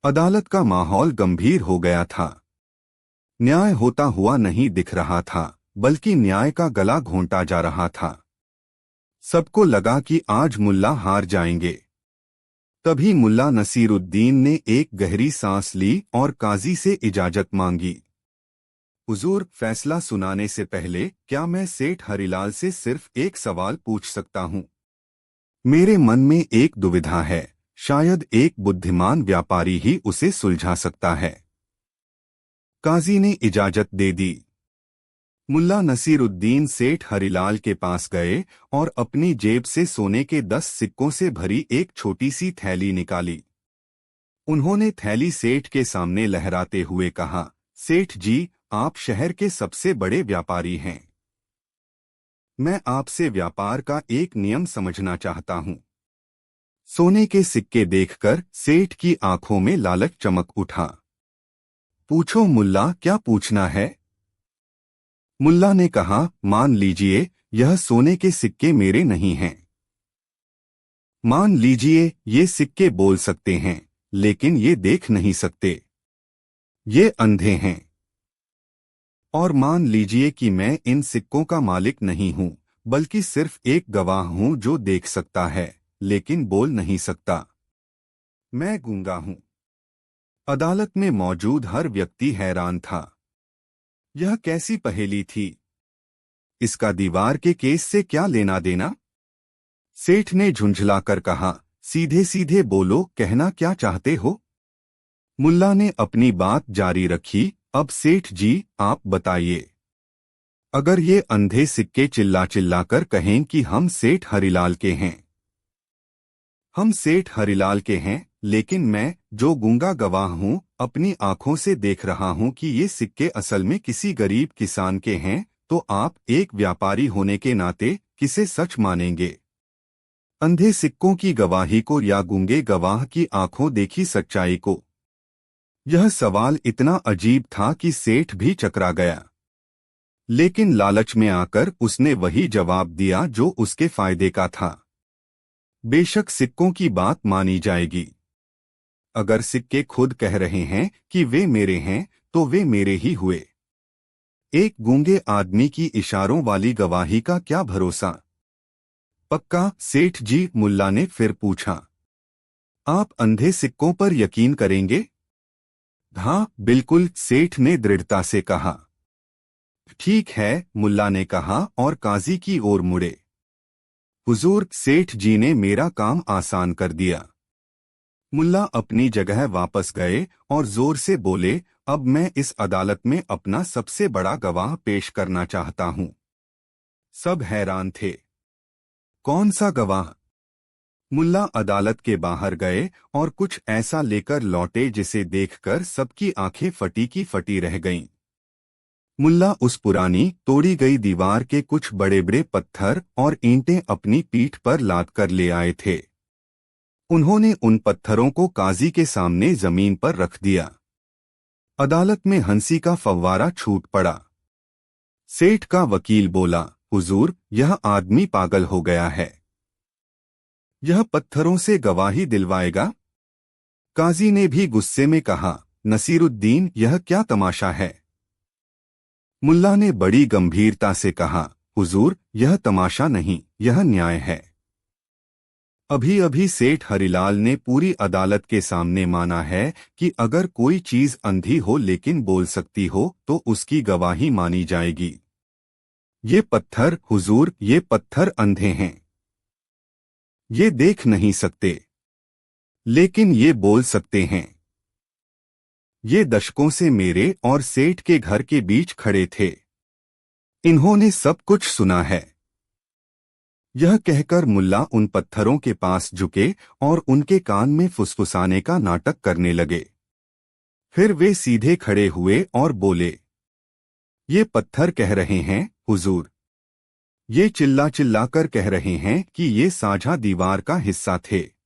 अदालत का माहौल गंभीर हो गया था। न्याय होता हुआ नहीं दिख रहा था, बल्कि न्याय का गला घोंटा जा रहा था। सबको लगा कि आज मुल्ला हार जाएंगे। तभी मुल्ला नसीरुद्दीन ने एक गहरी सांस ली और काजी से इजाजत मांगी। हुजूर, फैसला सुनाने से पहले क्या मैं सेठ हरिलाल से सिर्फ एक सवाल पूछ सकता हूँ? मेरे मन में एक दुविधा है, शायद एक बुद्धिमान व्यापारी ही उसे सुलझा सकता है। काजी ने इजाजत दे दी। मुल्ला नसीरुद्दीन सेठ हरिलाल के पास गए और अपनी जेब से सोने के 10 सिक्कों से भरी एक छोटी सी थैली निकाली। उन्होंने थैली सेठ के सामने लहराते हुए कहा, सेठ जी, आप शहर के सबसे बड़े व्यापारी हैं। मैं आपसे व्यापार का एक नियम समझना चाहता हूँ। सोने के सिक्के देखकर सेठ की आंखों में लालच चमक उठा। पूछो मुल्ला, क्या पूछना है? मुल्ला ने कहा, मान लीजिए यह सोने के सिक्के मेरे नहीं हैं। मान लीजिए ये सिक्के बोल सकते हैं, लेकिन ये देख नहीं सकते। ये अंधे हैं। और मान लीजिए कि मैं इन सिक्कों का मालिक नहीं हूं, बल्कि सिर्फ एक गवाह हूं जो देख सकता है, लेकिन बोल नहीं सकता। मैं गूंगा हूं। अदालत में मौजूद हर व्यक्ति हैरान था। यह कैसी पहेली थी? इसका दीवार के केस से क्या लेना देना? सेठ ने झुंझलाकर कहा, सीधे सीधे बोलो, कहना क्या चाहते हो? मुल्ला ने अपनी बात जारी रखी, अब सेठ जी, आप बताइए। अगर ये अंधे सिक्के चिल्ला चिल्ला कर कहें कि हम सेठ हरिलाल के हैं, हम सेठ हरिलाल के हैं, लेकिन मैं, जो गूंगा गवाह हूं, अपनी आंखों से देख रहा हूं कि ये सिक्के असल में किसी गरीब किसान के हैं, तो आप एक व्यापारी होने के नाते किसे सच मानेंगे? अंधे सिक्कों की गवाही को या गूंगे गवाह की आंखों देखी सच्चाई को? यह सवाल इतना अजीब था कि सेठ भी चकरा गया। लेकिन लालच में आकर उसने वही जवाब दिया जो उसके फायदे का था। बेशक सिक्कों की बात मानी जाएगी। अगर सिक्के खुद कह रहे हैं कि वे मेरे हैं, तो वे मेरे ही हुए। एक गूंगे आदमी की इशारों वाली गवाही का क्या भरोसा? पक्का, सेठ जी, मुल्ला ने फिर पूछा। आप अंधे सिक्कों पर यकीन करेंगे? हाँ, बिल्कुल, सेठ ने दृढ़ता से कहा। ठीक है, मुल्ला ने कहा और काजी की ओर मुड़े। हुजूर, सेठ जी ने मेरा काम आसान कर दिया। मुल्ला अपनी जगह वापस गए और जोर से बोले, अब मैं इस अदालत में अपना सबसे बड़ा गवाह पेश करना चाहता हूं। सब हैरान थे। कौन सा गवाह? मुल्ला अदालत के बाहर गए और कुछ ऐसा लेकर लौटे जिसे देखकर सबकी आंखें फटी की फटी रह गईं। मुल्ला उस पुरानी तोड़ी गई दीवार के कुछ बड़े बड़े पत्थर और ईंटें अपनी पीठ पर लाद कर ले आए थे। उन्होंने उन पत्थरों को काजी के सामने जमीन पर रख दिया। अदालत में हंसी का फव्वारा छूट पड़ा। सेठ का वकील बोला, हुजूर, यह आदमी पागल हो गया है। यह पत्थरों से गवाही दिलवाएगा? काजी ने भी गुस्से में कहा, नसीरुद्दीन, यह क्या तमाशा है? मुल्ला ने बड़ी गंभीरता से कहा, हुजूर, यह तमाशा नहीं, यह न्याय है। अभी अभी सेठ हरिलाल ने पूरी अदालत के सामने माना है कि अगर कोई चीज अंधी हो लेकिन बोल सकती हो तो उसकी गवाही मानी जाएगी। ये पत्थर, हुजूर, ये पत्थर अंधे हैं। ये देख नहीं सकते, लेकिन ये बोल सकते हैं। ये दशकों से मेरे और सेठ के घर के बीच खड़े थे। इन्होंने सब कुछ सुना है। यह कहकर मुल्ला उन पत्थरों के पास झुके और उनके कान में फुसफुसाने का नाटक करने लगे। फिर वे सीधे खड़े हुए और बोले, ये पत्थर कह रहे हैं, हुजूर। ये चिल्ला चिल्लाकर कह रहे हैं कि ये साझा दीवार का हिस्सा थे।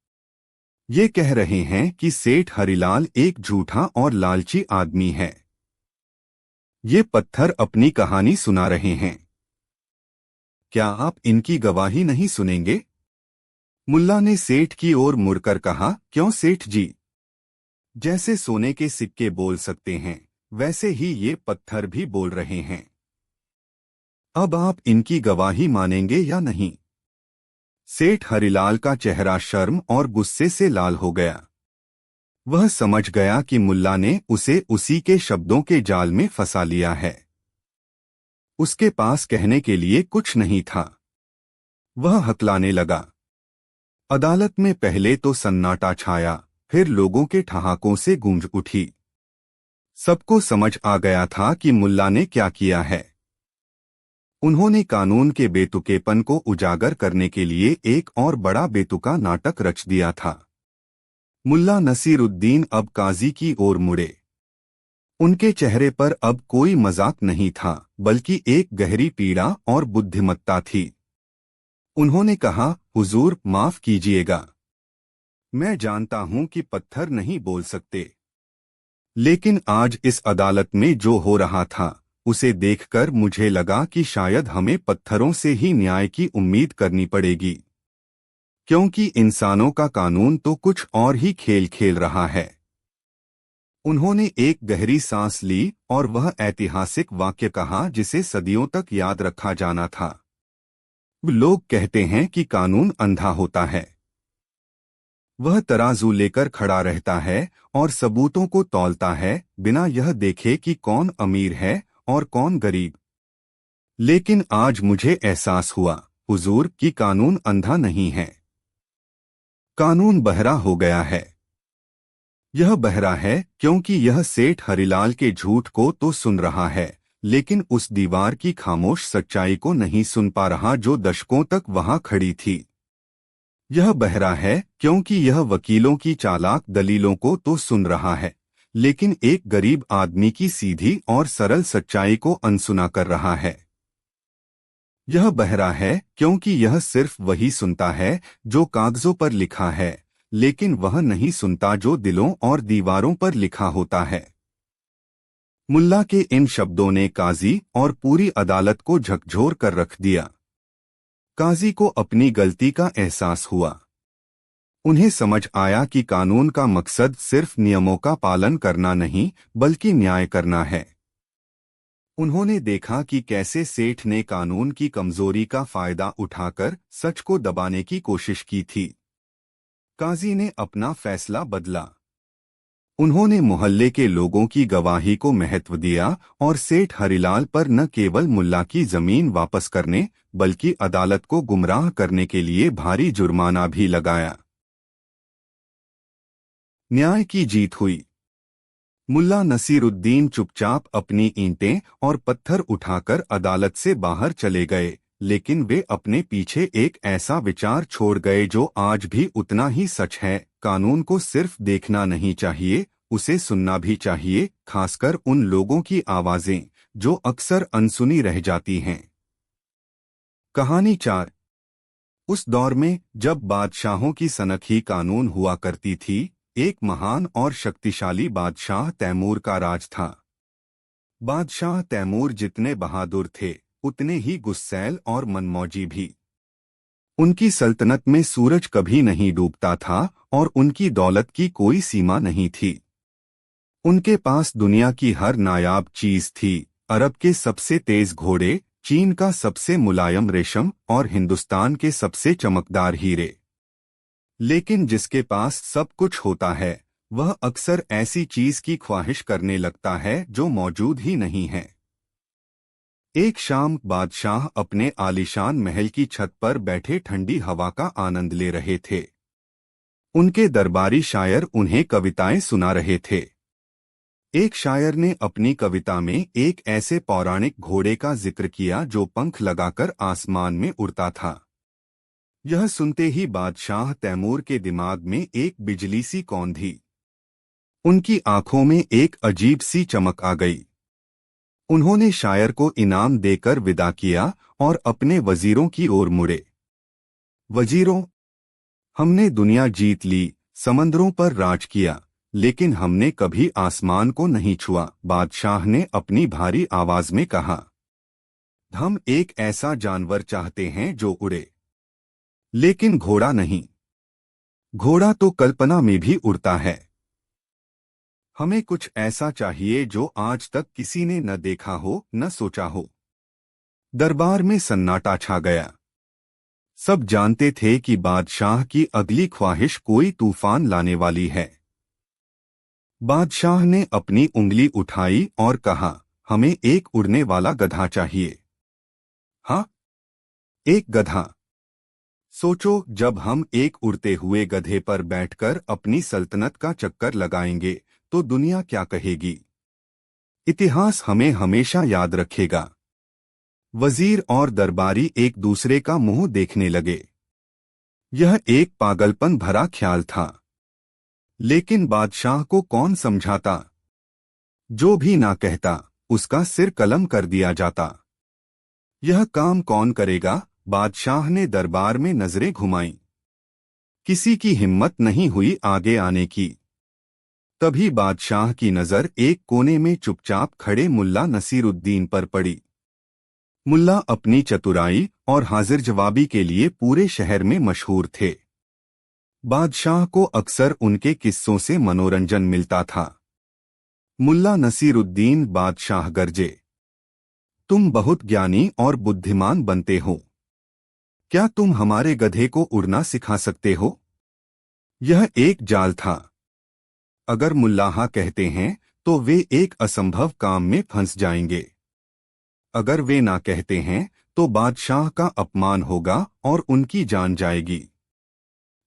ये कह रहे हैं कि सेठ हरिलाल एक झूठा और लालची आदमी है। ये पत्थर अपनी कहानी सुना रहे हैं। क्या आप इनकी गवाही नहीं सुनेंगे? मुल्ला ने सेठ की ओर मुड़कर कहा, क्यों सेठ जी? जैसे सोने के सिक्के बोल सकते हैं, वैसे ही ये पत्थर भी बोल रहे हैं। अब आप इनकी गवाही मानेंगे या नहीं? सेठ हरिलाल का चेहरा शर्म और गुस्से से लाल हो गया। वह समझ गया कि मुल्ला ने उसे उसी के शब्दों के जाल में फंसा लिया है। उसके पास कहने के लिए कुछ नहीं था। वह हकलाने लगा। अदालत में पहले तो सन्नाटा छाया, फिर लोगों के ठहाकों से गूंज उठी। सबको समझ आ गया था कि मुल्ला ने क्या किया है। उन्होंने कानून के बेतुकेपन को उजागर करने के लिए एक और बड़ा बेतुका नाटक रच दिया था। मुल्ला नसीरुद्दीन अब काजी की ओर मुड़े। उनके चेहरे पर अब कोई मजाक नहीं था, बल्कि एक गहरी पीड़ा और बुद्धिमत्ता थी। उन्होंने कहा, हुजूर माफ कीजिएगा। मैं जानता हूं कि पत्थर नहीं बोल सकते, लेकिन आज इस अदालत में जो हो रहा था उसे देखकर मुझे लगा कि शायद हमें पत्थरों से ही न्याय की उम्मीद करनी पड़ेगी, क्योंकि इंसानों का कानून तो कुछ और ही खेल खेल रहा है। उन्होंने एक गहरी सांस ली और वह ऐतिहासिक वाक्य कहा जिसे सदियों तक याद रखा जाना था। लोग कहते हैं कि कानून अंधा होता है। वह तराजू लेकर खड़ा रहता है और सबूतों को तौलता है, बिना यह देखे कि कौन अमीर है और कौन गरीब। लेकिन आज मुझे एहसास हुआ, हुजूर, कि कानून अंधा नहीं है। कानून बहरा हो गया है। यह बहरा है क्योंकि यह सेठ हरिलाल के झूठ को तो सुन रहा है, लेकिन उस दीवार की खामोश सच्चाई को नहीं सुन पा रहा जो दशकों तक वहां खड़ी थी। यह बहरा है क्योंकि यह वकीलों की चालाक दलीलों को तो सुन रहा है, लेकिन एक गरीब आदमी की सीधी और सरल सच्चाई को अनसुना कर रहा है। यह बहरा है क्योंकि यह सिर्फ वही सुनता है जो कागजों पर लिखा है, लेकिन वह नहीं सुनता जो दिलों और दीवारों पर लिखा होता है। मुल्ला के इन शब्दों ने काजी और पूरी अदालत को झकझोर कर रख दिया। काजी को अपनी गलती का एहसास हुआ। उन्हें समझ आया कि कानून का मकसद सिर्फ नियमों का पालन करना नहीं, बल्कि न्याय करना है। उन्होंने देखा कि कैसे सेठ ने कानून की कमजोरी का फायदा उठाकर सच को दबाने की कोशिश की थी। काजी ने अपना फैसला बदला। उन्होंने मोहल्ले के लोगों की गवाही को महत्व दिया और सेठ हरिलाल पर न केवल मुल्ला की जमीन वापस करने, बल्कि अदालत को गुमराह करने के लिए भारी जुर्माना भी लगाया। न्याय की जीत हुई। मुल्ला नसीरुद्दीन चुपचाप अपनी ईंटें और पत्थर उठाकर अदालत से बाहर चले गए, लेकिन वे अपने पीछे एक ऐसा विचार छोड़ गए जो आज भी उतना ही सच है, कानून को सिर्फ देखना नहीं चाहिए, उसे सुनना भी चाहिए, खासकर उन लोगों की आवाजें जो अक्सर अनसुनी रह जाती हैं। कहानी 4। उस दौर में जब बादशाहों की सनक ही कानून हुआ करती थी, एक महान और शक्तिशाली बादशाह तैमूर का राज था। बादशाह तैमूर जितने बहादुर थे, उतने ही गुस्सैल और मनमौजी भी। उनकी सल्तनत में सूरज कभी नहीं डूबता था और उनकी दौलत की कोई सीमा नहीं थी। उनके पास दुनिया की हर नायाब चीज थी, अरब के सबसे तेज घोड़े, चीन का सबसे मुलायम रेशम और हिंदुस्तान के सबसे चमकदार हीरे। लेकिन जिसके पास सब कुछ होता है, वह अक्सर ऐसी चीज की ख्वाहिश करने लगता है जो मौजूद ही नहीं है। एक शाम बादशाह अपने आलीशान महल की छत पर बैठे ठंडी हवा का आनंद ले रहे थे। उनके दरबारी शायर उन्हें कविताएं सुना रहे थे। एक शायर ने अपनी कविता में एक ऐसे पौराणिक घोड़े का जिक्र किया जो पंख लगाकर आसमान में उड़ता था। यह सुनते ही बादशाह तैमूर के दिमाग में एक बिजली सी कौंधी। उनकी आंखों में एक अजीब सी चमक आ गई। उन्होंने शायर को इनाम देकर विदा किया और अपने वजीरों की ओर मुड़े। वजीरों, हमने दुनिया जीत ली, समंदरों पर राज किया, लेकिन हमने कभी आसमान को नहीं छुआ, बादशाह ने अपनी भारी आवाज में कहा। हम एक ऐसा जानवर चाहते हैं जो उड़े, लेकिन घोड़ा नहीं। घोड़ा तो कल्पना में भी उड़ता है। हमें कुछ ऐसा चाहिए जो आज तक किसी ने न देखा हो, न सोचा हो। दरबार में सन्नाटा छा गया। सब जानते थे कि बादशाह की अगली ख्वाहिश कोई तूफान लाने वाली है। बादशाह ने अपनी उंगली उठाई और कहा, हमें एक उड़ने वाला गधा चाहिए। हाँ, एक गधा। सोचो, जब हम एक उड़ते हुए गधे पर बैठकर अपनी सल्तनत का चक्कर लगाएंगे तो दुनिया क्या कहेगी। इतिहास हमें हमेशा याद रखेगा। वजीर और दरबारी एक दूसरे का मुंह देखने लगे। यह एक पागलपन भरा ख्याल था, लेकिन बादशाह को कौन समझाता। जो भी ना कहता, उसका सिर कलम कर दिया जाता। यह काम कौन करेगा? बादशाह ने दरबार में नजरें घुमाईं। किसी की हिम्मत नहीं हुई आगे आने की। तभी बादशाह की नजर एक कोने में चुपचाप खड़े मुल्ला नसीरुद्दीन पर पड़ी। मुल्ला अपनी चतुराई और हाजिर जवाबी के लिए पूरे शहर में मशहूर थे। बादशाह को अक्सर उनके किस्सों से मनोरंजन मिलता था। मुल्ला नसीरुद्दीन बादशाह गरजे, तुम बहुत ज्ञानी और बुद्धिमान बनते हो। क्या तुम हमारे गधे को उड़ना सिखा सकते हो? यह एक जाल था। अगर मुल्लाह कहते हैं तो वे एक असंभव काम में फंस जाएंगे। अगर वे ना कहते हैं तो बादशाह का अपमान होगा और उनकी जान जाएगी।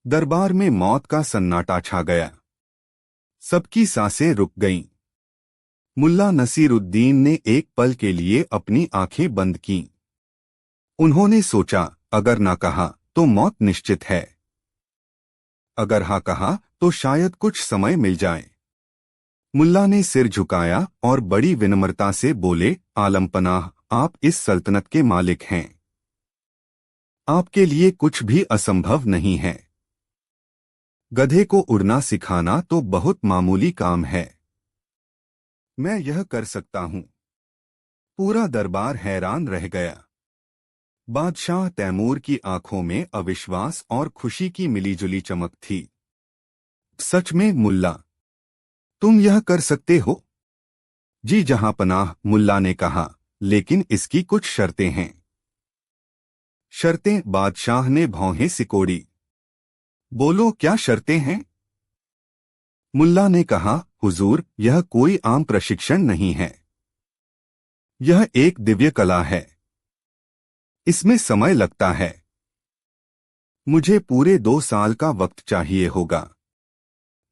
दरबार में मौत का सन्नाटा छा गया। सबकी सांसें रुक गईं। मुल्ला नसीरुद्दीन ने एक पल के लिए अपनी आंखें बंद कीं। उन्होंने सोचा, अगर ना कहा तो मौत निश्चित है। अगर हाँ कहा तो शायद कुछ समय मिल जाए। मुल्ला ने सिर झुकाया और बड़ी विनम्रता से बोले, आलमपनाह, आप इस सल्तनत के मालिक हैं। आपके लिए कुछ भी असंभव नहीं है। गधे को उड़ना सिखाना तो बहुत मामूली काम है। मैं यह कर सकता हूं। पूरा दरबार हैरान रह गया। बादशाह तैमूर की आंखों में अविश्वास और खुशी की मिलीजुली चमक थी। सच में मुल्ला, तुम यह कर सकते हो? जी जहांपनाह, मुल्ला ने कहा, लेकिन इसकी कुछ शर्तें हैं। शर्तें? बादशाह ने भौहें सिकोड़ी। बोलो, क्या शर्तें हैं? मुल्ला ने कहा, हुजूर, यह कोई आम प्रशिक्षण नहीं है। यह एक दिव्य कला है। इसमें समय लगता है। मुझे पूरे 2 साल का वक्त चाहिए होगा।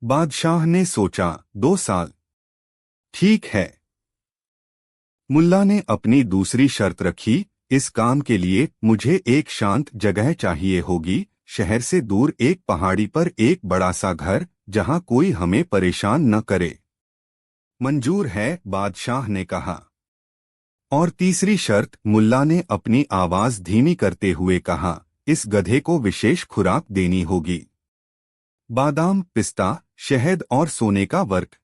बादशाह ने सोचा, 2 साल? ठीक है। मुल्ला ने अपनी दूसरी शर्त रखी, इस काम के लिए मुझे एक शांत जगह चाहिए होगी, शहर से दूर एक पहाड़ी पर एक बड़ा सा घर, जहां कोई हमें परेशान न करे। मंजूर है, बादशाह ने कहा। और तीसरी शर्त? मुल्ला ने अपनी आवाज धीमी करते हुए कहा, इस गधे को विशेष खुराक देनी होगी। बादाम, पिस्ता, शहद और सोने का वर्क।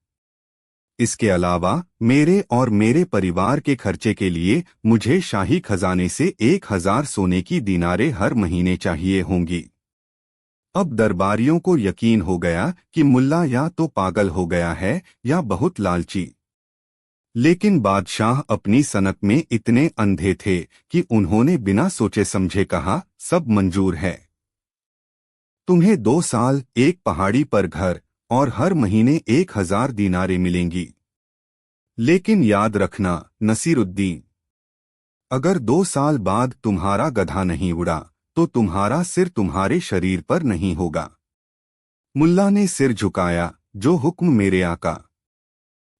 इसके अलावा मेरे और मेरे परिवार के खर्चे के लिए मुझे शाही खजाने से 1000 सोने की दीनारें हर महीने चाहिए होंगी। अब दरबारियों को यकीन हो गया कि मुल्ला या तो पागल हो गया है या बहुत लालची। लेकिन बादशाह अपनी सनत में इतने अंधे थे कि उन्होंने बिना सोचे समझे कहा, सब मंजूर है। तुम्हें 2 साल, एक पहाड़ी पर घर और हर महीने 1000 दीनारें मिलेंगी। लेकिन याद रखना नसीरुद्दीन, अगर 2 साल बाद तुम्हारा गधा नहीं उड़ा तो तुम्हारा सिर तुम्हारे शरीर पर नहीं होगा। मुल्ला ने सिर झुकाया, जो हुक्म मेरे आका।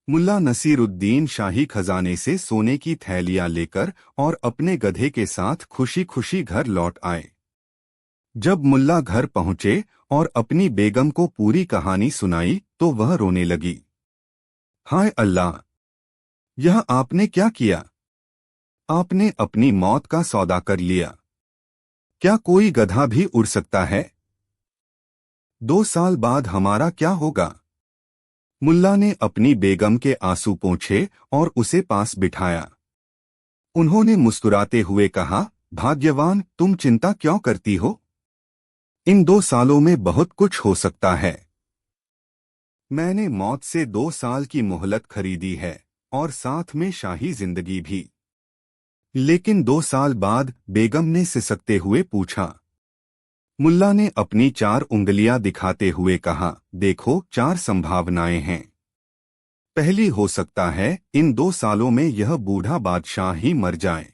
मुल्ला नसीरुद्दीन शाही खजाने से सोने की थैलियां लेकर और अपने गधे के साथ खुशी खुशी घर लौट आए। जब मुल्ला घर पहुंचे और अपनी बेगम को पूरी कहानी सुनाई तो वह रोने लगी। हाय अल्लाह, यह आपने क्या किया? आपने अपनी मौत का सौदा कर लिया। क्या कोई गधा भी उड़ सकता है? 2 साल बाद हमारा क्या होगा? मुल्ला ने अपनी बेगम के आंसू पोंछे और उसे पास बिठाया। उन्होंने मुस्कुराते हुए कहा, भाग्यवान, तुम चिंता क्यों करती हो? इन 2 सालों में बहुत कुछ हो सकता है। मैंने मौत से 2 साल की मोहलत खरीदी है और साथ में शाही जिंदगी भी। लेकिन 2 साल बाद? बेगम ने सिसकते हुए पूछा। मुल्ला ने अपनी 4 उंगलियां दिखाते हुए कहा, देखो 4 संभावनाएं हैं। पहली हो सकता है इन 2 सालों में यह बूढ़ा बादशाह ही मर जाए,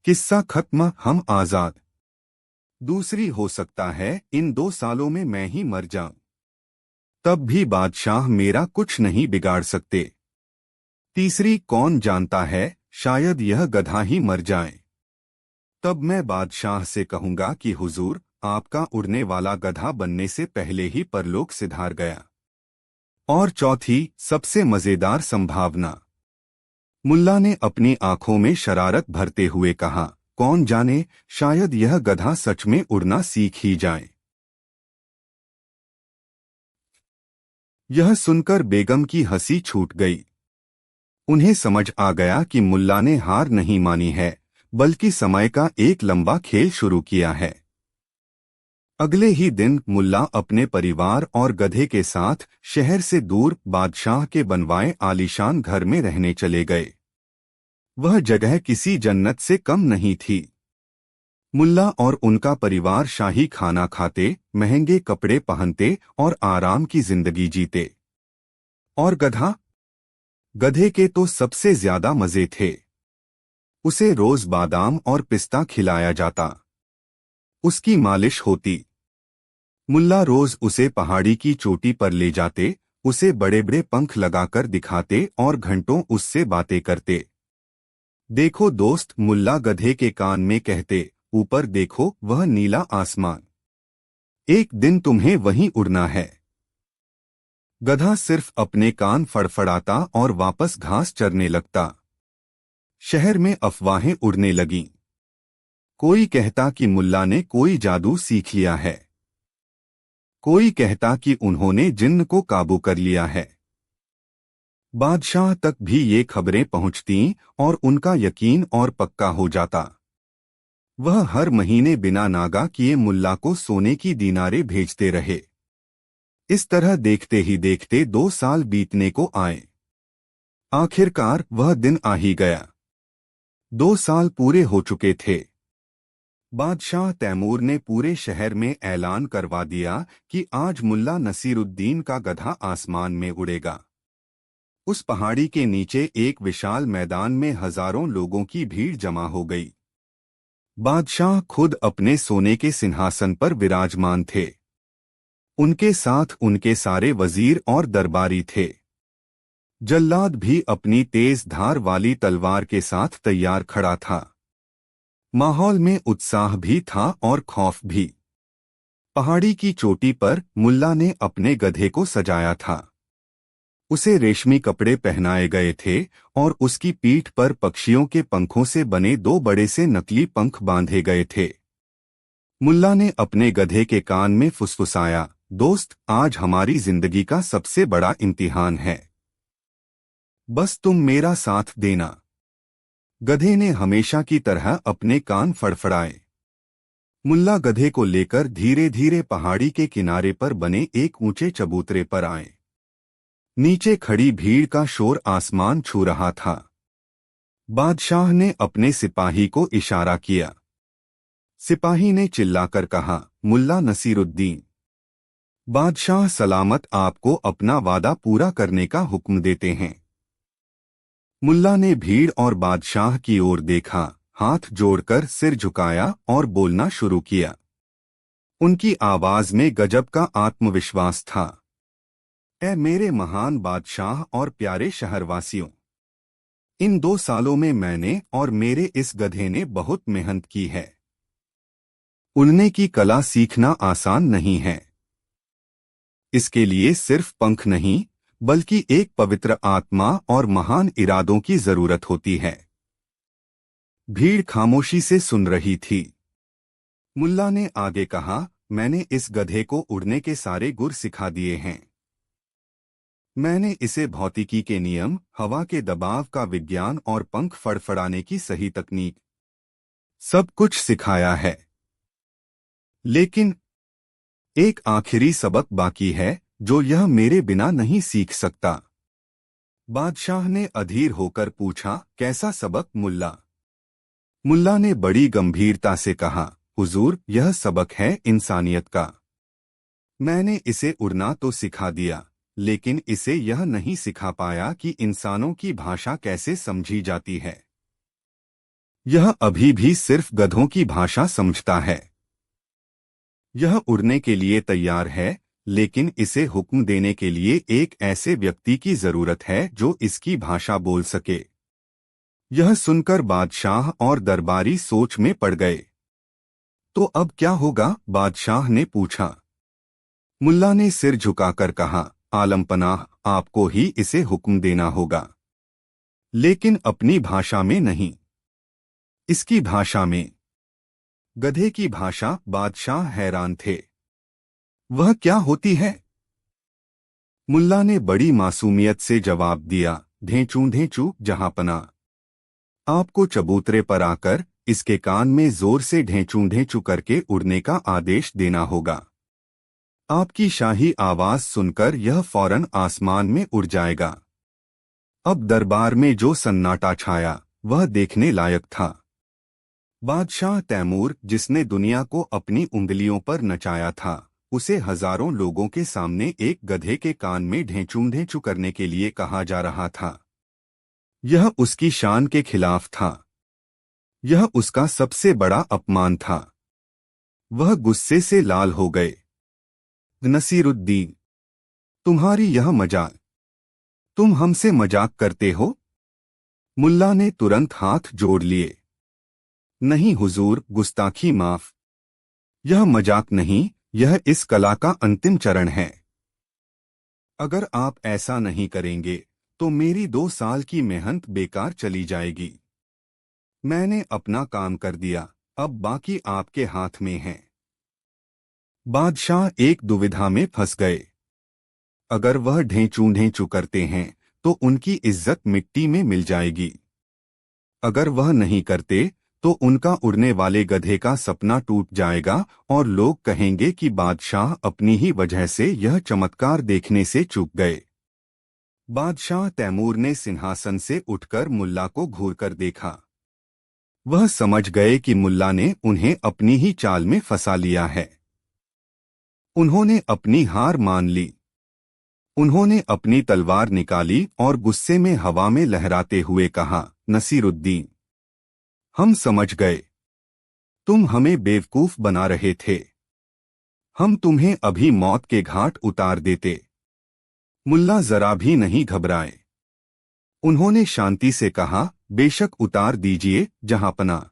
किस्सा खत्म, हम आजाद। दूसरी हो सकता है इन 2 सालों में मैं ही मर जाऊं, तब भी बादशाह मेरा कुछ नहीं बिगाड़ सकते। तीसरी, कौन जानता है, शायद यह गधा ही मर जाए, तब मैं बादशाह से कहूंगा कि हुजूर, आपका उड़ने वाला गधा बनने से पहले ही परलोक सिधार गया। और चौथी, सबसे मजेदार संभावना, मुल्ला ने अपनी आंखों में शरारत भरते हुए कहा, कौन जाने, शायद यह गधा सच में उड़ना सीख ही जाए। यह सुनकर बेगम की हंसी छूट गई। उन्हें समझ आ गया कि मुल्ला ने हार नहीं मानी है, बल्कि समय का एक लंबा खेल शुरू किया है। अगले ही दिन मुल्ला अपने परिवार और गधे के साथ शहर से दूर बादशाह के बनवाए आलीशान घर में रहने चले गए। वह जगह किसी जन्नत से कम नहीं थी। मुल्ला और उनका परिवार शाही खाना खाते, महंगे कपड़े पहनते और आराम की जिंदगी जीते। और गधे के तो सबसे ज्यादा मजे थे। उसे रोज बादाम और पिस्ता खिलाया जाता, उसकी मालिश होती। मुल्ला रोज उसे पहाड़ी की चोटी पर ले जाते, उसे बड़े बड़े पंख लगाकर दिखाते और घंटों उससे बातें करते। देखो दोस्त, मुल्ला गधे के कान में कहते, ऊपर देखो, वह नीला आसमान, एक दिन तुम्हें वहीं उड़ना है। गधा सिर्फ अपने कान फड़फड़ाता और वापस घास चरने लगता। शहर में अफवाहें उड़ने लगीं। कोई कहता कि मुल्ला ने कोई जादू सीख लिया है, कोई कहता कि उन्होंने जिन्न को काबू कर लिया है। बादशाह तक भी ये खबरें पहुंचतीं और उनका यकीन और पक्का हो जाता। वह हर महीने बिना नागा किए मुल्ला को सोने की दीनारें भेजते रहे। इस तरह देखते ही देखते 2 साल बीतने को आए। आखिरकार वह दिन आ ही गया। 2 साल पूरे हो चुके थे। बादशाह तैमूर ने पूरे शहर में ऐलान करवा दिया कि आज मुल्ला नसीरुद्दीन का गधा आसमान में उड़ेगा। उस पहाड़ी के नीचे एक विशाल मैदान में हजारों लोगों की भीड़ जमा हो गई। बादशाह खुद अपने सोने के सिंहासन पर विराजमान थे। उनके साथ उनके सारे वजीर और दरबारी थे। जल्लाद भी अपनी तेज धार वाली तलवार के साथ तैयार खड़ा था। माहौल में उत्साह भी था और खौफ भी। पहाड़ी की चोटी पर मुल्ला ने अपने गधे को सजाया था। उसे रेशमी कपड़े पहनाए गए थे और उसकी पीठ पर पक्षियों के पंखों से बने 2 बड़े से नकली पंख बांधे गए थे। मुल्ला ने अपने गधे के कान में फुसफुसाया, दोस्त, आज हमारी जिंदगी का सबसे बड़ा इम्तिहान है, बस तुम मेरा साथ देना। गधे ने हमेशा की तरह अपने कान फड़फड़ाए। मुल्ला गधे को लेकर धीरे धीरे पहाड़ी के किनारे पर बने एक ऊंचे चबूतरे पर आए। नीचे खड़ी भीड़ का शोर आसमान छू रहा था। बादशाह ने अपने सिपाही को इशारा किया। सिपाही ने चिल्लाकर कहा, मुल्ला नसीरुद्दीन। बादशाह सलामत आपको अपना वादा पूरा करने का हुक्म देते हैं। मुल्ला ने भीड़ और बादशाह की ओर देखा, हाथ जोड़कर सिर झुकाया और बोलना शुरू किया। उनकी आवाज में गजब का आत्मविश्वास था। ऐ मेरे महान बादशाह और प्यारे शहरवासियों, इन 2 सालों में मैंने और मेरे इस गधे ने बहुत मेहनत की है। उड़ने की कला सीखना आसान नहीं है। इसके लिए सिर्फ पंख नहीं, बल्कि एक पवित्र आत्मा और महान इरादों की जरूरत होती है। भीड़ खामोशी से सुन रही थी। मुल्ला ने आगे कहा, मैंने इस गधे को उड़ने के सारे गुर सिखा दिए हैं। मैंने इसे भौतिकी के नियम, हवा के दबाव का विज्ञान और पंख फड़फड़ाने की सही तकनीक, सब कुछ सिखाया है। लेकिन एक आखिरी सबक बाकी है, जो यह मेरे बिना नहीं सीख सकता। बादशाह ने अधीर होकर पूछा, कैसा सबक मुल्ला? मुल्ला ने बड़ी गंभीरता से कहा, हुजूर, यह सबक है इंसानियत का। मैंने इसे उड़ना तो सिखा दिया, लेकिन इसे यह नहीं सिखा पाया कि इंसानों की भाषा कैसे समझी जाती है। यह अभी भी सिर्फ गधों की भाषा समझता है। यह उड़ने के लिए तैयार है, लेकिन इसे हुक्म देने के लिए एक ऐसे व्यक्ति की जरूरत है जो इसकी भाषा बोल सके। यह सुनकर बादशाह और दरबारी सोच में पड़ गए। तो अब क्या होगा? बादशाह ने पूछा। मुल्ला ने सिर झुकाकर कहा, आलमपनाह, आपको ही इसे हुक्म देना होगा, लेकिन अपनी भाषा में नहीं, इसकी भाषा में। गधे की भाषा? बादशाह हैरान थे। वह क्या होती है? मुल्ला ने बड़ी मासूमियत से जवाब दिया, ढेंचू ढेंचू जहांपना। आपको चबूतरे पर आकर इसके कान में जोर से ढेंचू ढेंचू करके उड़ने का आदेश देना होगा। आपकी शाही आवाज सुनकर यह फौरन आसमान में उड़ जाएगा। अब दरबार में जो सन्नाटा छाया वह देखने लायक था। बादशाह तैमूर, जिसने दुनिया को अपनी उंगलियों पर नचाया था, उसे हजारों लोगों के सामने एक गधे के कान में ढेंचू ढेंचू करने के लिए कहा जा रहा था। यह उसकी शान के खिलाफ था। यह उसका सबसे बड़ा अपमान था। वह गुस्से से लाल हो गए। नसीरुद्दीन, तुम्हारी यह मजाक, तुम हमसे मजाक करते हो? मुल्ला ने तुरंत हाथ जोड़ लिए। नहीं हुजूर, गुस्ताखी माफ। यह मजाक नहीं, यह इस कला का अंतिम चरण है। अगर आप ऐसा नहीं करेंगे तो मेरी 2 साल की मेहनत बेकार चली जाएगी। मैंने अपना काम कर दिया, अब बाकी आपके हाथ में है। बादशाह एक दुविधा में फंस गए। अगर वह ढेंचू ढेंचू करते हैं तो उनकी इज्जत मिट्टी में मिल जाएगी। अगर वह नहीं करते तो उनका उड़ने वाले गधे का सपना टूट जाएगा और लोग कहेंगे कि बादशाह अपनी ही वजह से यह चमत्कार देखने से चूक गए। बादशाह तैमूर ने सिंहासन से उठकर मुल्ला को घूरकर देखा। वह समझ गए कि मुल्ला ने उन्हें अपनी ही चाल में फंसा लिया है। उन्होंने अपनी हार मान ली। उन्होंने अपनी तलवार निकाली और गुस्से में हवा में लहराते हुए कहा, नसीरुद्दीन, हम समझ गए। तुम हमें बेवकूफ बना रहे थे। हम तुम्हें अभी मौत के घाट उतार देते। मुल्ला जरा भी नहीं घबराए। उन्होंने शांति से कहा, बेशक उतार दीजिए जहांपना।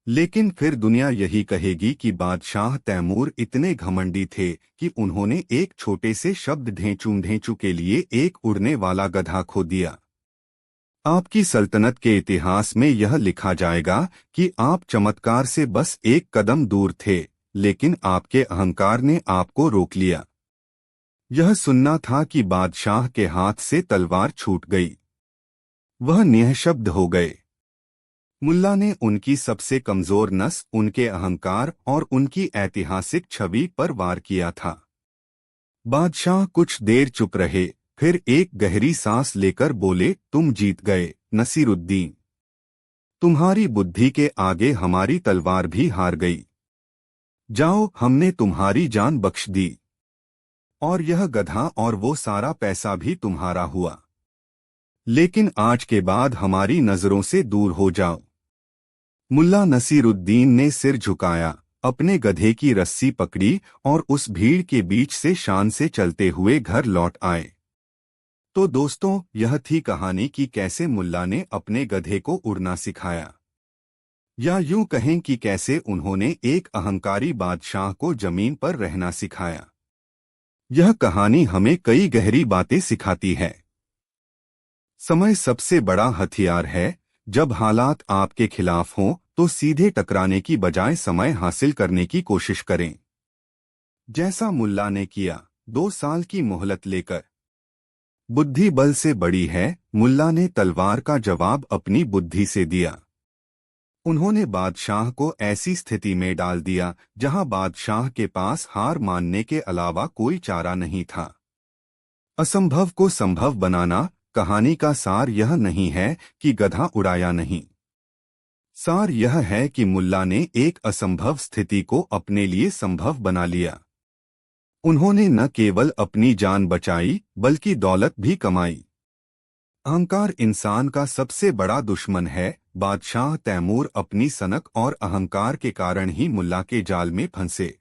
लेकिन फिर दुनिया यही कहेगी कि बादशाह तैमूर इतने घमंडी थे कि उन्होंने एक छोटे से शब्द ढेंचू ढेंचू के लिए एक उड़ने वाला गधा खो दिया। आपकी सल्तनत के इतिहास में यह लिखा जाएगा कि आप चमत्कार से बस एक कदम दूर थे, लेकिन आपके अहंकार ने आपको रोक लिया। यह सुनना था कि बादशाह के हाथ से तलवार छूट गई। वह निःशब्द हो गए। मुल्ला ने उनकी सबसे कमजोर नस, उनके अहंकार और उनकी ऐतिहासिक छवि पर वार किया था। बादशाह कुछ देर चुप रहे, फिर एक गहरी सांस लेकर बोले, तुम जीत गए नसीरुद्दीन। तुम्हारी बुद्धि के आगे हमारी तलवार भी हार गई। जाओ, हमने तुम्हारी जान बख्श दी और यह गधा और वो सारा पैसा भी तुम्हारा हुआ। लेकिन आज के बाद हमारी नजरों से दूर हो जाओ। मुल्ला नसीरुद्दीन ने सिर झुकाया, अपने गधे की रस्सी पकड़ी और उस भीड़ के बीच से शान से चलते हुए घर लौट आए। तो दोस्तों, यह थी कहानी कि कैसे मुल्ला ने अपने गधे को उड़ना सिखाया, या यूं कहें कि कैसे उन्होंने एक अहंकारी बादशाह को जमीन पर रहना सिखाया। यह कहानी हमें कई गहरी बातें सिखाती है। समय सबसे बड़ा हथियार है। जब हालात आपके खिलाफ हों तो सीधे टकराने की बजाय समय हासिल करने की कोशिश करें, जैसा मुल्ला ने किया, 2 साल की मोहलत लेकर। बुद्धि बल से बड़ी है। मुल्ला ने तलवार का जवाब अपनी बुद्धि से दिया। उन्होंने बादशाह को ऐसी स्थिति में डाल दिया जहां बादशाह के पास हार मानने के अलावा कोई चारा नहीं था। असंभव को संभव बनाना। कहानी का सार यह नहीं है कि गधा उड़ाया नहीं, सार यह है कि मुल्ला ने एक असंभव स्थिति को अपने लिए संभव बना लिया। उन्होंने न केवल अपनी जान बचाई बल्कि दौलत भी कमाई। अहंकार इंसान का सबसे बड़ा दुश्मन है। बादशाह तैमूर अपनी सनक और अहंकार के कारण ही मुल्ला के जाल में फंसे।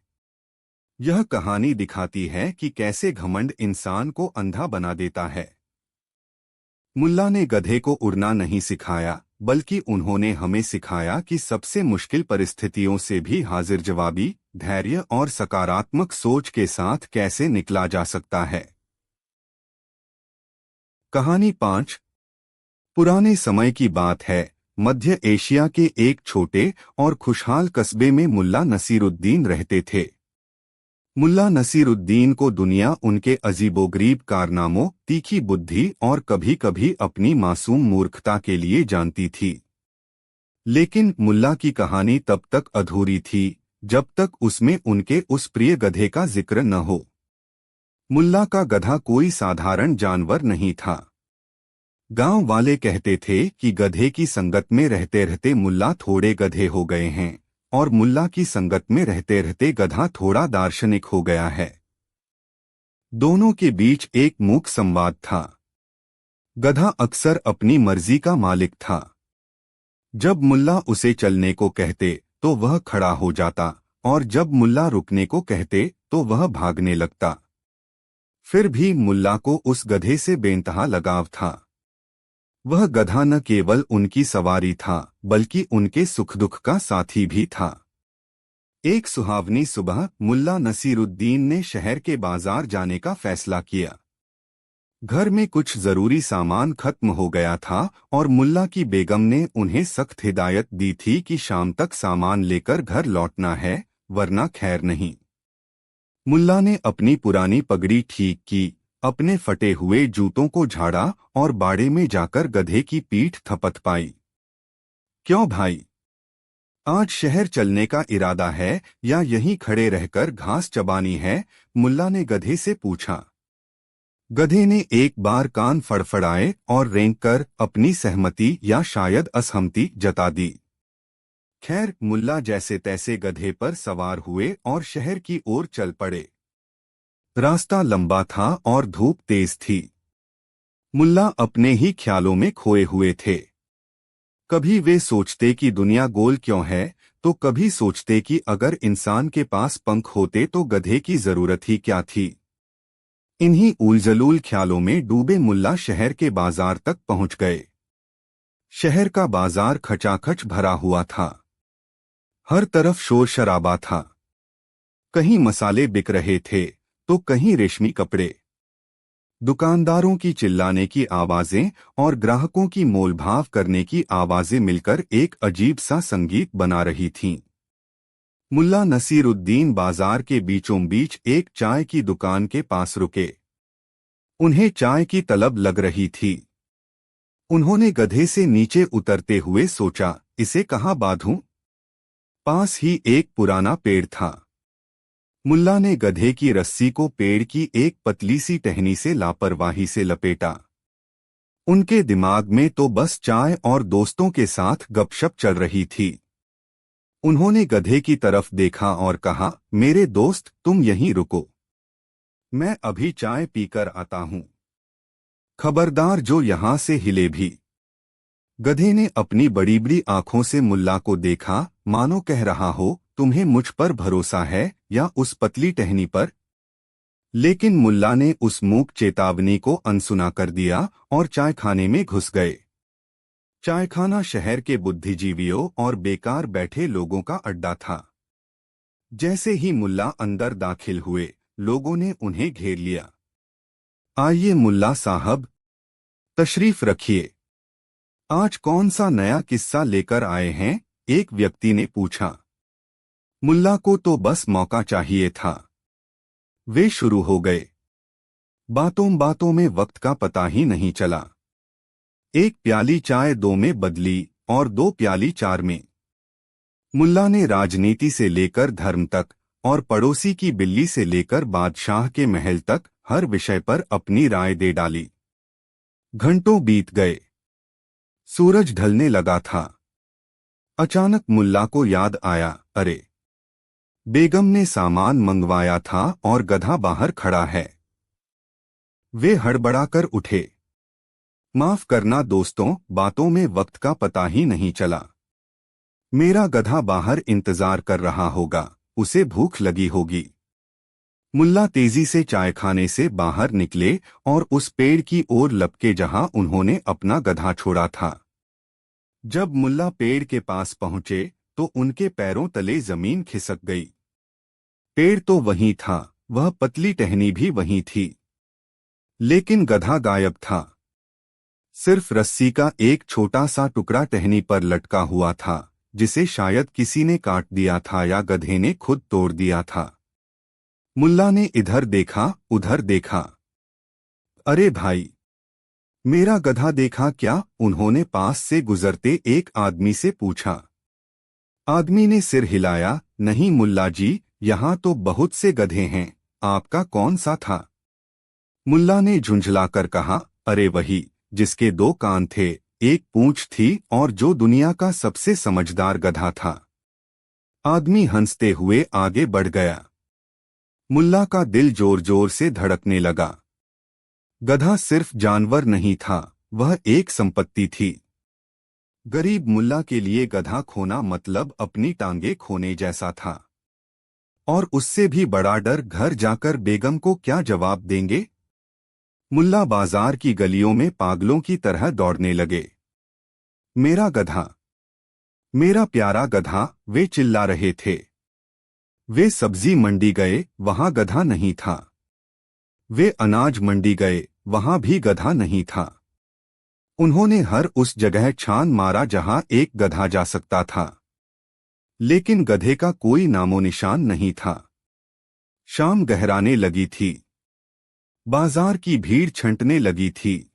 यह कहानी दिखाती है कि कैसे घमंड इंसान को अंधा बना देता है। मुल्ला ने गधे को उड़ना नहीं सिखाया, बल्कि उन्होंने हमें सिखाया कि सबसे मुश्किल परिस्थितियों से भी हाजिर जवाबी, धैर्य और सकारात्मक सोच के साथ कैसे निकला जा सकता है। कहानी 5। पुराने समय की बात है। मध्य एशिया के एक छोटे और खुशहाल कस्बे में मुल्ला नसीरुद्दीन रहते थे। मुल्ला नसीरुद्दीन को दुनिया उनके अजीबोगरीब कारनामों, तीखी बुद्धि और कभी-कभी अपनी मासूम मूर्खता के लिए जानती थी। लेकिन मुल्ला की कहानी तब तक अधूरी थी जब तक उसमें उनके उस प्रिय गधे का जिक्र न हो। मुल्ला का गधा कोई साधारण जानवर नहीं था। गांव वाले कहते थे कि गधे की संगत में रहते रहते मुल्ला थोड़े गधे हो गए हैं और मुल्ला की संगत में रहते रहते गधा थोड़ा दार्शनिक हो गया है। दोनों के बीच एक मूक संवाद था। गधा अक्सर अपनी मर्जी का मालिक था। जब मुल्ला उसे चलने को कहते तो वह खड़ा हो जाता और जब मुल्ला रुकने को कहते तो वह भागने लगता। फिर भी मुल्ला को उस गधे से बेइंतहा लगाव था। वह गधा न केवल उनकी सवारी था बल्कि उनके सुख दुख का साथी भी था। एक सुहावनी सुबह मुल्ला नसीरुद्दीन ने शहर के बाजार जाने का फैसला किया। घर में कुछ जरूरी सामान खत्म हो गया था और मुल्ला की बेगम ने उन्हें सख्त हिदायत दी थी कि शाम तक सामान लेकर घर लौटना है, वरना खैर नहीं। मुल्ला ने अपनी पुरानी पगड़ी ठीक की, अपने फटे हुए जूतों को झाड़ा और बाड़े में जाकर गधे की पीठ थपथपाई। क्यों भाई, आज शहर चलने का इरादा है या यहीं खड़े रहकर घास चबानी है? मुल्ला ने गधे से पूछा। गधे ने एक बार कान फड़फड़ाए और रेंगकर अपनी सहमति या शायद असहमति जता दी। खैर, मुल्ला जैसे तैसे गधे पर सवार हुए और शहर की ओर चल पड़े। रास्ता लंबा था और धूप तेज थी। मुल्ला अपने ही ख्यालों में खोए हुए थे। कभी वे सोचते कि दुनिया गोल क्यों है, तो कभी सोचते कि अगर इंसान के पास पंख होते तो गधे की जरूरत ही क्या थी। इन्हीं उलझुल ख्यालों में डूबे मुल्ला शहर के बाजार तक पहुंच गए। शहर का बाजार खचाखच भरा हुआ था। हर तरफ शोर शराबा था। कहीं मसाले बिक रहे थे तो कहीं रेशमी कपड़े। दुकानदारों की चिल्लाने की आवाजें और ग्राहकों की मोलभाव करने की आवाजें मिलकर एक अजीब सा संगीत बना रही थीं। मुल्ला नसीरुद्दीन बाजार के बीचों बीच एक चाय की दुकान के पास रुके। उन्हें चाय की तलब लग रही थी। उन्होंने गधे से नीचे उतरते हुए सोचा, इसे कहाँ बांधूं? पास ही एक पुराना पेड़ था। मुल्ला ने गधे की रस्सी को पेड़ की एक पतली सी टहनी से लापरवाही से लपेटा। उनके दिमाग में तो बस चाय और दोस्तों के साथ गपशप चल रही थी। उन्होंने गधे की तरफ देखा और कहा, मेरे दोस्त, तुम यहीं रुको, मैं अभी चाय पीकर आता हूं। खबरदार जो यहां से हिले भी। गधे ने अपनी बड़ी बड़ी आंखों से मुल्ला को देखा, मानो कह रहा हो, तुम्हें मुझ पर भरोसा है या उस पतली टहनी पर? लेकिन मुल्ला ने उस मूक चेतावनी को अनसुना कर दिया और चायखाने में घुस गए। चायखाना शहर के बुद्धिजीवियों और बेकार बैठे लोगों का अड्डा था। जैसे ही मुल्ला अंदर दाखिल हुए, लोगों ने उन्हें घेर लिया। आइए मुल्ला साहब, तशरीफ रखिए। आज कौन सा नया किस्सा लेकर आए हैं? एक व्यक्ति ने पूछा। मुल्ला को तो बस मौका चाहिए था। वे शुरू हो गए। बातों बातों में वक्त का पता ही नहीं चला। एक प्याली चाय 2 में बदली और 2 प्याली 4 में। मुल्ला ने राजनीति से लेकर धर्म तक और पड़ोसी की बिल्ली से लेकर बादशाह के महल तक हर विषय पर अपनी राय दे डाली। घंटों बीत गए। सूरज ढलने लगा था। अचानक मुल्ला को याद आया, अरे बेगम ने सामान मंगवाया था और गधा बाहर खड़ा है। वे हड़बड़ाकर उठे। माफ करना दोस्तों, बातों में वक्त का पता ही नहीं चला। मेरा गधा बाहर इंतजार कर रहा होगा, उसे भूख लगी होगी। मुल्ला तेजी से चायखाने से बाहर निकले और उस पेड़ की ओर लपके जहां उन्होंने अपना गधा छोड़ा था। जब मुल्ला पेड़ के पास पहुंचे तो उनके पैरों तले जमीन खिसक गई। पेड़ तो वहीं था, वह पतली टहनी भी वहीं थी, लेकिन गधा गायब था। सिर्फ रस्सी का एक छोटा सा टुकड़ा टहनी पर लटका हुआ था, जिसे शायद किसी ने काट दिया था या गधे ने खुद तोड़ दिया था। मुल्ला ने इधर देखा, उधर देखा। अरे भाई, मेरा गधा देखा क्या? उन्होंने पास से गुजरते एक आदमी से पूछा। आदमी ने सिर हिलाया, नहीं मुल्ला जी, यहाँ तो बहुत से गधे हैं, आपका कौन सा था? मुल्ला ने झुंझलाकर कहा, अरे वही, जिसके 2 कान थे, एक पूंछ थी और जो दुनिया का सबसे समझदार गधा था। आदमी हंसते हुए आगे बढ़ गया। मुल्ला का दिल जोर जोर से धड़कने लगा। गधा सिर्फ जानवर नहीं था, वह एक संपत्ति थी। गरीब मुल्ला के लिए गधा खोना मतलब अपनी टांगे खोने जैसा था। और उससे भी बड़ा डर, घर जाकर बेगम को क्या जवाब देंगे? मुल्ला बाजार की गलियों में पागलों की तरह दौड़ने लगे। मेरा गधा, मेरा प्यारा गधा, वे चिल्ला रहे थे। वे सब्जी मंडी गए, वहां गधा नहीं था। वे अनाज मंडी गए, वहां भी गधा नहीं था। उन्होंने हर उस जगह छान मारा जहां एक गधा जा सकता था, लेकिन गधे का कोई नामो निशान नहीं था। शाम गहराने लगी थी। बाजार की भीड़ छंटने लगी थी।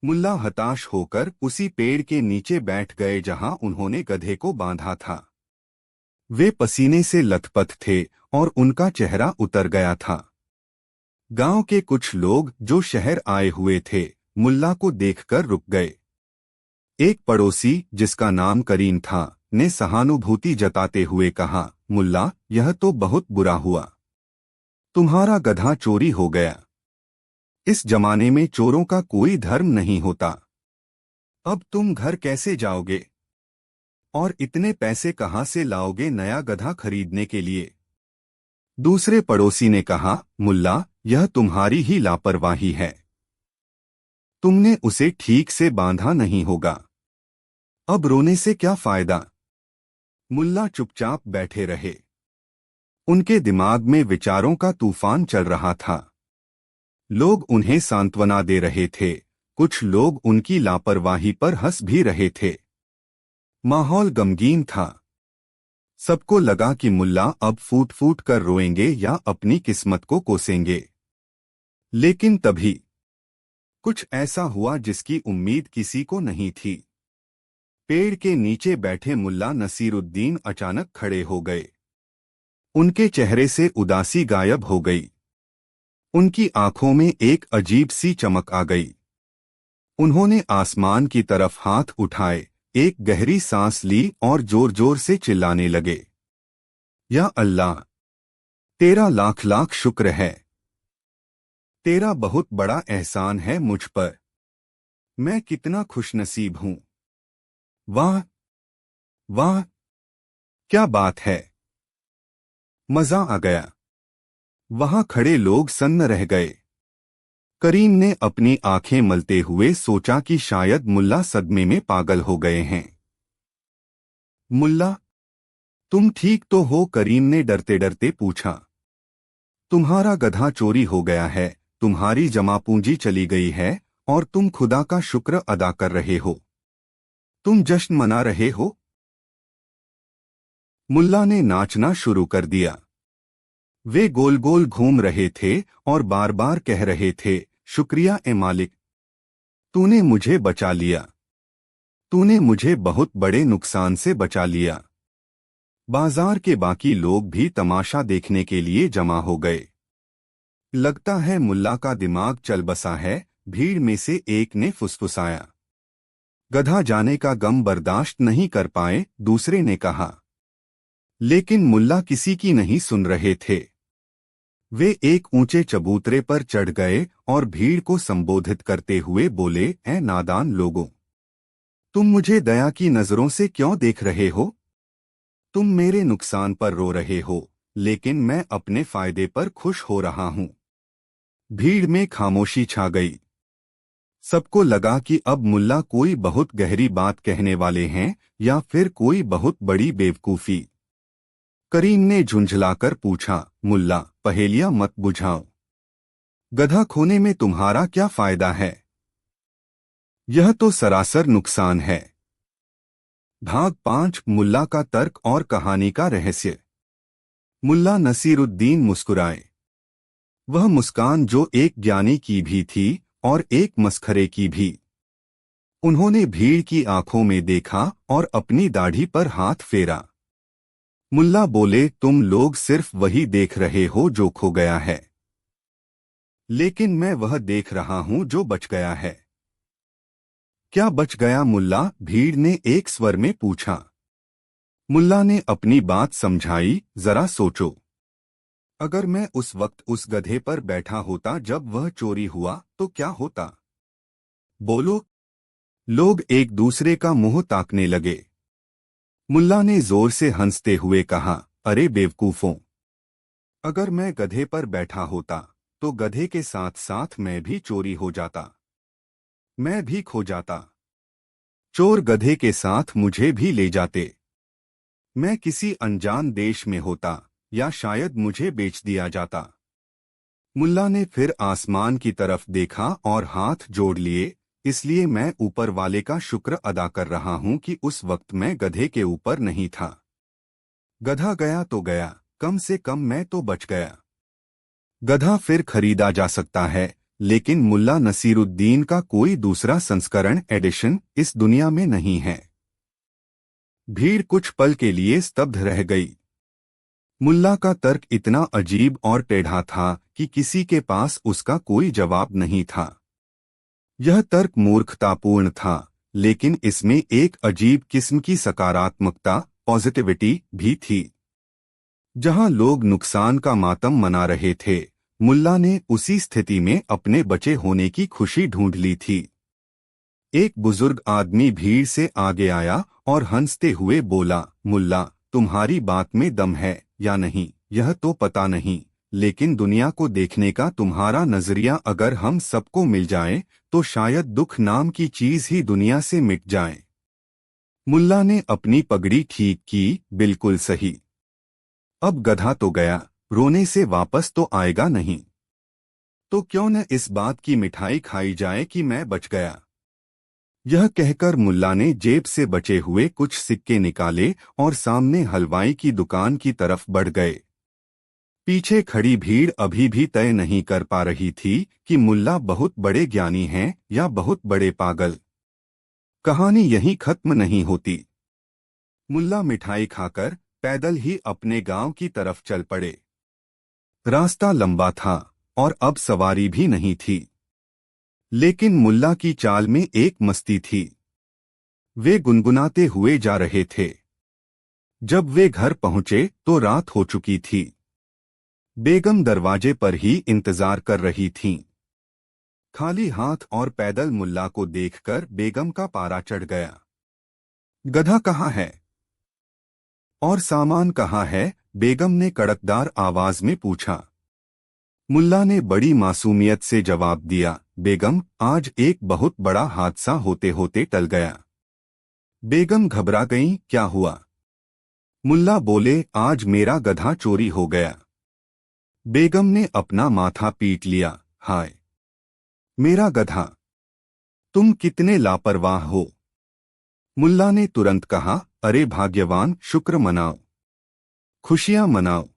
मुल्ला हताश होकर उसी पेड़ के नीचे बैठ गए जहां उन्होंने गधे को बांधा था। वे पसीने से लथपथ थे और उनका चेहरा उतर गया था। गांव के कुछ लोग जो शहर आए हुए थे, मुल्ला को देखकर रुक गए। एक पड़ोसी, जिसका नाम करीम था, ने सहानुभूति जताते हुए कहा, मुल्ला, यह तो बहुत बुरा हुआ। तुम्हारा गधा चोरी हो गया। इस जमाने में चोरों का कोई धर्म नहीं होता। अब तुम घर कैसे जाओगे? और इतने पैसे कहां से लाओगे नया गधा खरीदने के लिए? दूसरे पड़ोसी ने कहा, मुल्ला, यह तुम्हारी ही लापरवाही है। तुमने उसे ठीक से बांधा नहीं होगा। अब रोने से क्या फायदा? मुल्ला चुपचाप बैठे रहे। उनके दिमाग में विचारों का तूफान चल रहा था। लोग उन्हें सांत्वना दे रहे थे, कुछ लोग उनकी लापरवाही पर हंस भी रहे थे। माहौल गमगीन था। सबको लगा कि मुल्ला अब फूट फूट कर रोएंगे या अपनी किस्मत को कोसेंगे। लेकिन तभी कुछ ऐसा हुआ जिसकी उम्मीद किसी को नहीं थी। पेड़ के नीचे बैठे मुल्ला नसीरुद्दीन अचानक खड़े हो गए। उनके चेहरे से उदासी गायब हो गई। उनकी आंखों में एक अजीब सी चमक आ गई। उन्होंने आसमान की तरफ हाथ उठाए, एक गहरी सांस ली और जोर जोर से चिल्लाने लगे, या अल्लाह, तेरा लाख लाख शुक्र है। तेरा बहुत बड़ा एहसान है मुझ पर। मैं कितना खुशनसीब हूं। वाह वाह, क्या बात है। मजा आ गया। वहां खड़े लोग सन्न रह गए। करीम ने अपनी आंखें मलते हुए सोचा कि शायद मुल्ला सदमे में पागल हो गए हैं। मुल्ला, तुम ठीक तो हो? करीम ने डरते डरते पूछा। तुम्हारा गधा चोरी हो गया है, तुम्हारी जमा पूंजी चली गई है और तुम खुदा का शुक्र अदा कर रहे हो। तुम जश्न मना रहे हो? मुल्ला ने नाचना शुरू कर दिया। वे गोल गोल घूम रहे थे और बार बार कह रहे थे, शुक्रिया ए मालिक, तूने मुझे बचा लिया। तूने मुझे बहुत बड़े नुकसान से बचा लिया। बाजार के बाकी लोग भी तमाशा देखने के लिए जमा हो गए। लगता है मुल्ला का दिमाग चल बसा है, भीड़ में से एक ने फुसफुसाया। गधा जाने का गम बर्दाश्त नहीं कर पाए, दूसरे ने कहा। लेकिन मुल्ला किसी की नहीं सुन रहे थे। वे एक ऊंचे चबूतरे पर चढ़ गए और भीड़ को संबोधित करते हुए बोले, ऐ नादान लोगों, तुम मुझे दया की नजरों से क्यों देख रहे हो? तुम मेरे नुकसान पर रो रहे हो, लेकिन मैं अपने फायदे पर खुश हो रहा हूं। भीड़ में खामोशी छा गई। सबको लगा कि अब मुल्ला कोई बहुत गहरी बात कहने वाले हैं या फिर कोई बहुत बड़ी बेवकूफी। करीम ने झुंझलाकर पूछा, मुल्ला, पहेलियां मत बुझाओ। गधा खोने में तुम्हारा क्या फायदा है? यह तो सरासर नुकसान है। भाग 5, मुल्ला का तर्क और कहानी का रहस्य। मुल्ला नसीरुद्दीन मुस्कुराए। वह मुस्कान जो एक ज्ञानी की भी थी और एक मस्खरे की भी। उन्होंने भीड़ की आंखों में देखा और अपनी दाढ़ी पर हाथ फेरा। मुल्ला बोले, तुम लोग सिर्फ वही देख रहे हो जो खो गया है, लेकिन मैं वह देख रहा हूं जो बच गया है। क्या बच गया मुल्ला? भीड़ ने एक स्वर में पूछा। मुल्ला ने अपनी बात समझाई, जरा सोचो। अगर मैं उस वक्त उस गधे पर बैठा होता जब वह चोरी हुआ तो क्या होता? बोलो। लोग एक दूसरे का मुंह ताकने लगे। मुल्ला ने जोर से हंसते हुए कहा, अरे बेवकूफों, अगर मैं गधे पर बैठा होता तो गधे के साथ साथ मैं भी चोरी हो जाता, मैं भी खो जाता। चोर गधे के साथ मुझे भी ले जाते। मैं किसी अनजान देश में होता या शायद मुझे बेच दिया जाता। मुल्ला ने फिर आसमान की तरफ देखा और हाथ जोड़ लिए, इसलिए मैं ऊपर वाले का शुक्र अदा कर रहा हूं कि उस वक्त मैं गधे के ऊपर नहीं था। गधा गया तो गया, कम से कम मैं तो बच गया। गधा फिर खरीदा जा सकता है, लेकिन मुल्ला नसीरुद्दीन का कोई दूसरा संस्करण एडिशन इस दुनिया में नहीं है। भीड़ कुछ पल के लिए स्तब्ध रह गई। मुल्ला का तर्क इतना अजीब और टेढ़ा था कि किसी के पास उसका कोई जवाब नहीं था। यह तर्क मूर्खतापूर्ण था, लेकिन इसमें एक अजीब किस्म की सकारात्मकता, पॉजिटिविटी भी थी। जहां लोग नुकसान का मातम मना रहे थे, मुल्ला ने उसी स्थिति में अपने बचे होने की खुशी ढूंढ ली थी। एक बुजुर्ग आदमी भीड़ से आगे आया और हंसते हुए बोला, मुल्ला, तुम्हारी बात में दम है या नहीं यह तो पता नहीं, लेकिन दुनिया को देखने का तुम्हारा नजरिया अगर हम सबको मिल जाए तो शायद दुख नाम की चीज ही दुनिया से मिट जाए। मुल्ला ने अपनी पगड़ी ठीक की, बिल्कुल सही। अब गधा तो गया, रोने से वापस तो आएगा नहीं। तो क्यों न इस बात की मिठाई खाई जाए कि मैं बच गया। यह कहकर मुल्ला ने जेब से बचे हुए कुछ सिक्के निकाले और सामने हलवाई की दुकान की तरफ बढ़ गए। पीछे खड़ी भीड़ अभी भी तय नहीं कर पा रही थी कि मुल्ला बहुत बड़े ज्ञानी हैं या बहुत बड़े पागल। कहानी यहीं खत्म नहीं होती। मुल्ला मिठाई खाकर पैदल ही अपने गांव की तरफ चल पड़े। रास्ता लंबा था और अब सवारी भी नहीं थी, लेकिन मुल्ला की चाल में एक मस्ती थी। वे गुनगुनाते हुए जा रहे थे। जब वे घर पहुंचे तो रात हो चुकी थी। बेगम दरवाजे पर ही इंतजार कर रही थीं। खाली हाथ और पैदल मुल्ला को देखकर बेगम का पारा चढ़ गया। गधा कहाँ है और सामान कहाँ है? बेगम ने कड़कदार आवाज में पूछा। मुल्ला ने बड़ी मासूमियत से जवाब दिया, बेगम, आज एक बहुत बड़ा हादसा होते होते टल गया। बेगम घबरा गईं, क्या हुआ? मुल्ला बोले, आज मेरा गधा चोरी हो गया। बेगम ने अपना माथा पीट लिया, हाय मेरा गधा, तुम कितने लापरवाह हो। मुल्ला ने तुरंत कहा, अरे भाग्यवान, शुक्र मनाओ, खुशियां मनाओ।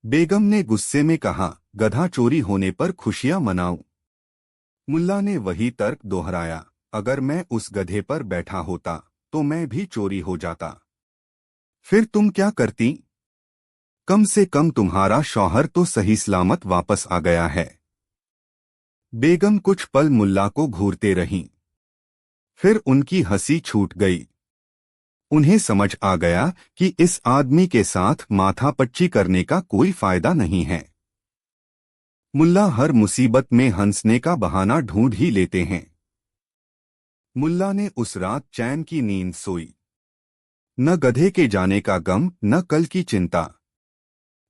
बेगम ने गुस्से में कहा, गधा चोरी होने पर खुशियां मनाऊं? मुल्ला ने वही तर्क दोहराया, अगर मैं उस गधे पर बैठा होता तो मैं भी चोरी हो जाता। फिर तुम क्या करती? कम से कम तुम्हारा शौहर तो सही सलामत वापस आ गया है। बेगम कुछ पल मुल्ला को घूरते रहीं। फिर उनकी हंसी छूट गई। उन्हें समझ आ गया कि इस आदमी के साथ माथापच्ची करने का कोई फायदा नहीं है। मुल्ला हर मुसीबत में हंसने का बहाना ढूंढ ही लेते हैं। मुल्ला ने उस रात चैन की नींद सोई। न गधे के जाने का गम, न कल की चिंता।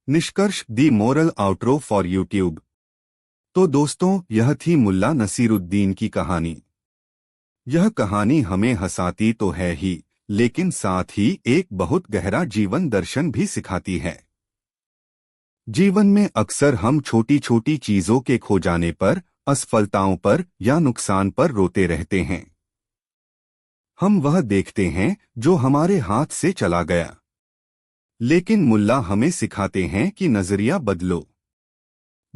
निष्कर्ष, दी मोरल आउटरो फॉर यूट्यूब। तो दोस्तों, यह थी मुल्ला नसीरुद्दीन की कहानी। यह कहानी हमें हंसाती तो है ही, लेकिन साथ ही एक बहुत गहरा जीवन दर्शन भी सिखाती है। जीवन में अक्सर हम छोटी छोटी चीजों के खो जाने पर, असफलताओं पर या नुकसान पर रोते रहते हैं। हम वह देखते हैं जो हमारे हाथ से चला गया। लेकिन मुल्ला हमें सिखाते हैं कि नजरिया बदलो।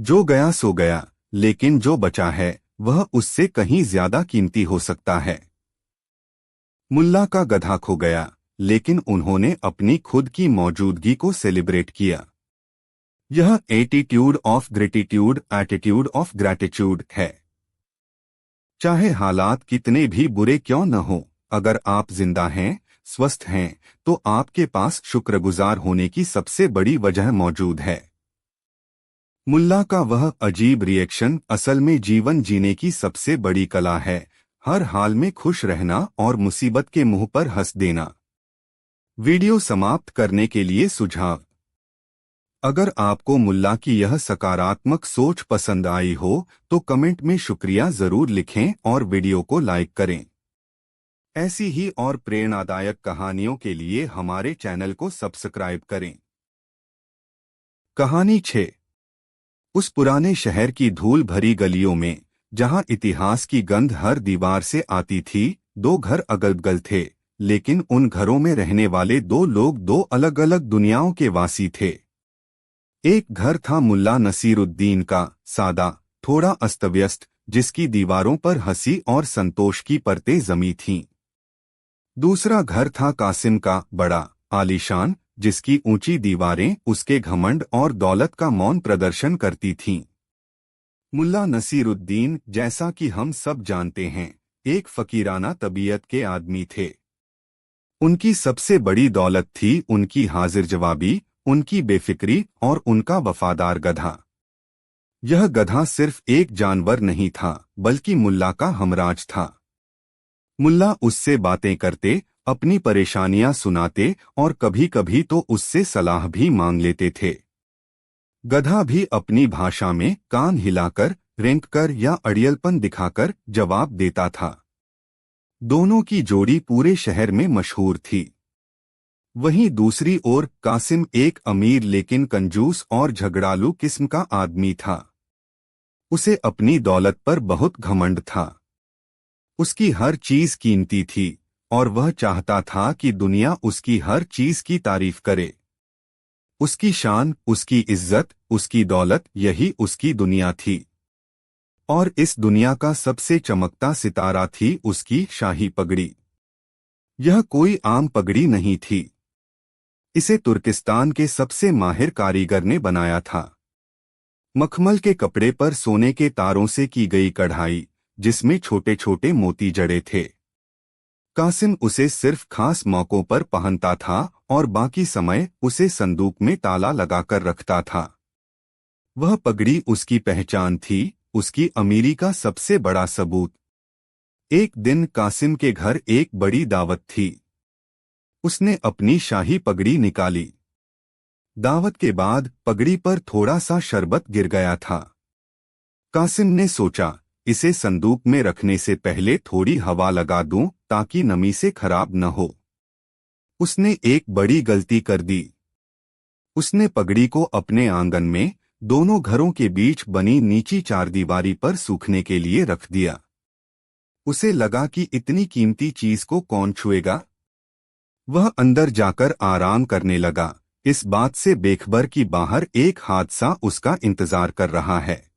जो गया सो गया, लेकिन जो बचा है वह उससे कहीं ज्यादा कीमती हो सकता है। मुल्ला का गधा खो गया, लेकिन उन्होंने अपनी खुद की मौजूदगी को सेलिब्रेट किया। यह attitude of gratitude, attitude of gratitude है। चाहे हालात कितने भी बुरे क्यों न हो, अगर आप जिंदा हैं, स्वस्थ हैं, तो आपके पास शुक्रगुजार होने की सबसे बड़ी वजह मौजूद है। मुल्ला का वह अजीब रिएक्शन असल में जीवन जीने की सबसे बड़ी कला है। हर हाल में खुश रहना और मुसीबत के मुंह पर हंस देना। वीडियो समाप्त करने के लिए सुझाव। अगर आपको मुल्ला की यह सकारात्मक सोच पसंद आई हो तो कमेंट में शुक्रिया जरूर लिखें और वीडियो को लाइक करें। ऐसी ही और प्रेरणादायक कहानियों के लिए हमारे चैनल को सब्सक्राइब करें। कहानी 6। उस पुराने शहर की धूल भरी गलियों में, जहां इतिहास की गंध हर दीवार से आती थी, दो घर अगल-बगल थे, लेकिन उन घरों में रहने वाले दो लोग दो अलग-अलग दुनियाओं के वासी थे। एक घर था मुल्ला नसीरुद्दीन का, सादा, थोड़ा अस्तव्यस्त, जिसकी दीवारों पर हंसी और संतोष की परतें जमी थीं। दूसरा घर था कासिम का, बड़ा, आलीशान, जिसकी ऊंची दीवारें उसके घमंड और दौलत का मौन प्रदर्शन करती थीं। मुल्ला नसीरुद्दीन, जैसा कि हम सब जानते हैं, एक फकीराना तबीयत के आदमी थे। उनकी सबसे बड़ी दौलत थी उनकी हाजिर जवाबी, उनकी बेफिक्री और उनका वफादार गधा। यह गधा सिर्फ एक जानवर नहीं था, बल्कि मुल्ला का हमराज था। मुल्ला उससे बातें करते, अपनी परेशानियां सुनाते और कभी-कभी तो उससे सलाह भी मांग लेते थे। गधा भी अपनी भाषा में कान हिलाकर, रेंककर या अड़ियलपन दिखाकर जवाब देता था। दोनों की जोड़ी पूरे शहर में मशहूर थी। वहीं दूसरी ओर कासिम एक अमीर लेकिन कंजूस और झगड़ालू किस्म का आदमी था। उसे अपनी दौलत पर बहुत घमंड था। उसकी हर चीज कीमती थी और वह चाहता था कि दुनिया उसकी हर चीज की तारीफ करे। उसकी शान, उसकी इज्जत, उसकी दौलत, यही उसकी दुनिया थी। और इस दुनिया का सबसे चमकता सितारा थी उसकी शाही पगड़ी। यह कोई आम पगड़ी नहीं थी। इसे तुर्किस्तान के सबसे माहिर कारीगर ने बनाया था। मखमल के कपड़े पर सोने के तारों से की गई कढ़ाई, जिसमें छोटे छोटे मोती जड़े थे। कासिम उसे सिर्फ खास मौकों पर पहनता था और बाकी समय उसे संदूक में ताला लगाकर रखता था। वह पगड़ी उसकी पहचान थी, उसकी अमीरी का सबसे बड़ा सबूत। एक दिन कासिम के घर एक बड़ी दावत थी। उसने अपनी शाही पगड़ी निकाली। दावत के बाद पगड़ी पर थोड़ा सा शरबत गिर गया था। कासिम ने सोचा, इसे संदूक में रखने से पहले थोड़ी हवा लगा दूं ताकि नमी से खराब न हो। उसने एक बड़ी गलती कर दी। उसने पगड़ी को अपने आंगन में, दोनों घरों के बीच बनी नीची चारदीवारी पर सूखने के लिए रख दिया। उसे लगा कि इतनी कीमती चीज को कौन छुएगा। वह अंदर जाकर आराम करने लगा, इस बात से बेखबर कि बाहर एक हादसा उसका इंतजार कर रहा है।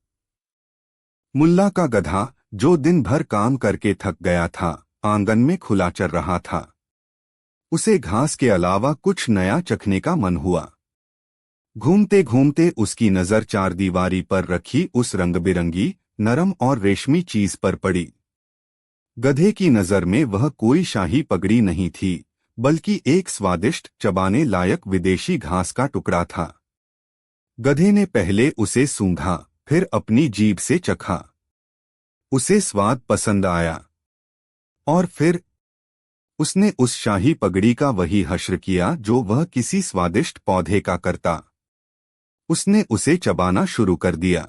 मुल्ला का गधा, जो दिन भर काम करके थक गया था, आंगन में खुला चर रहा था। उसे घास के अलावा कुछ नया चखने का मन हुआ। घूमते घूमते उसकी नजर चारदीवारी पर रखी उस रंगबिरंगी, नरम और रेशमी चीज पर पड़ी। गधे की नजर में वह कोई शाही पगड़ी नहीं थी, बल्कि एक स्वादिष्ट चबाने लायक विदेशी घास का टुकड़ा था। गधे ने पहले उसे सूंघा, फिर अपनी जीभ से चखा। उसे स्वाद पसंद आया और फिर उसने उस शाही पगड़ी का वही हश्र किया जो वह किसी स्वादिष्ट पौधे का करता। उसने उसे चबाना शुरू कर दिया।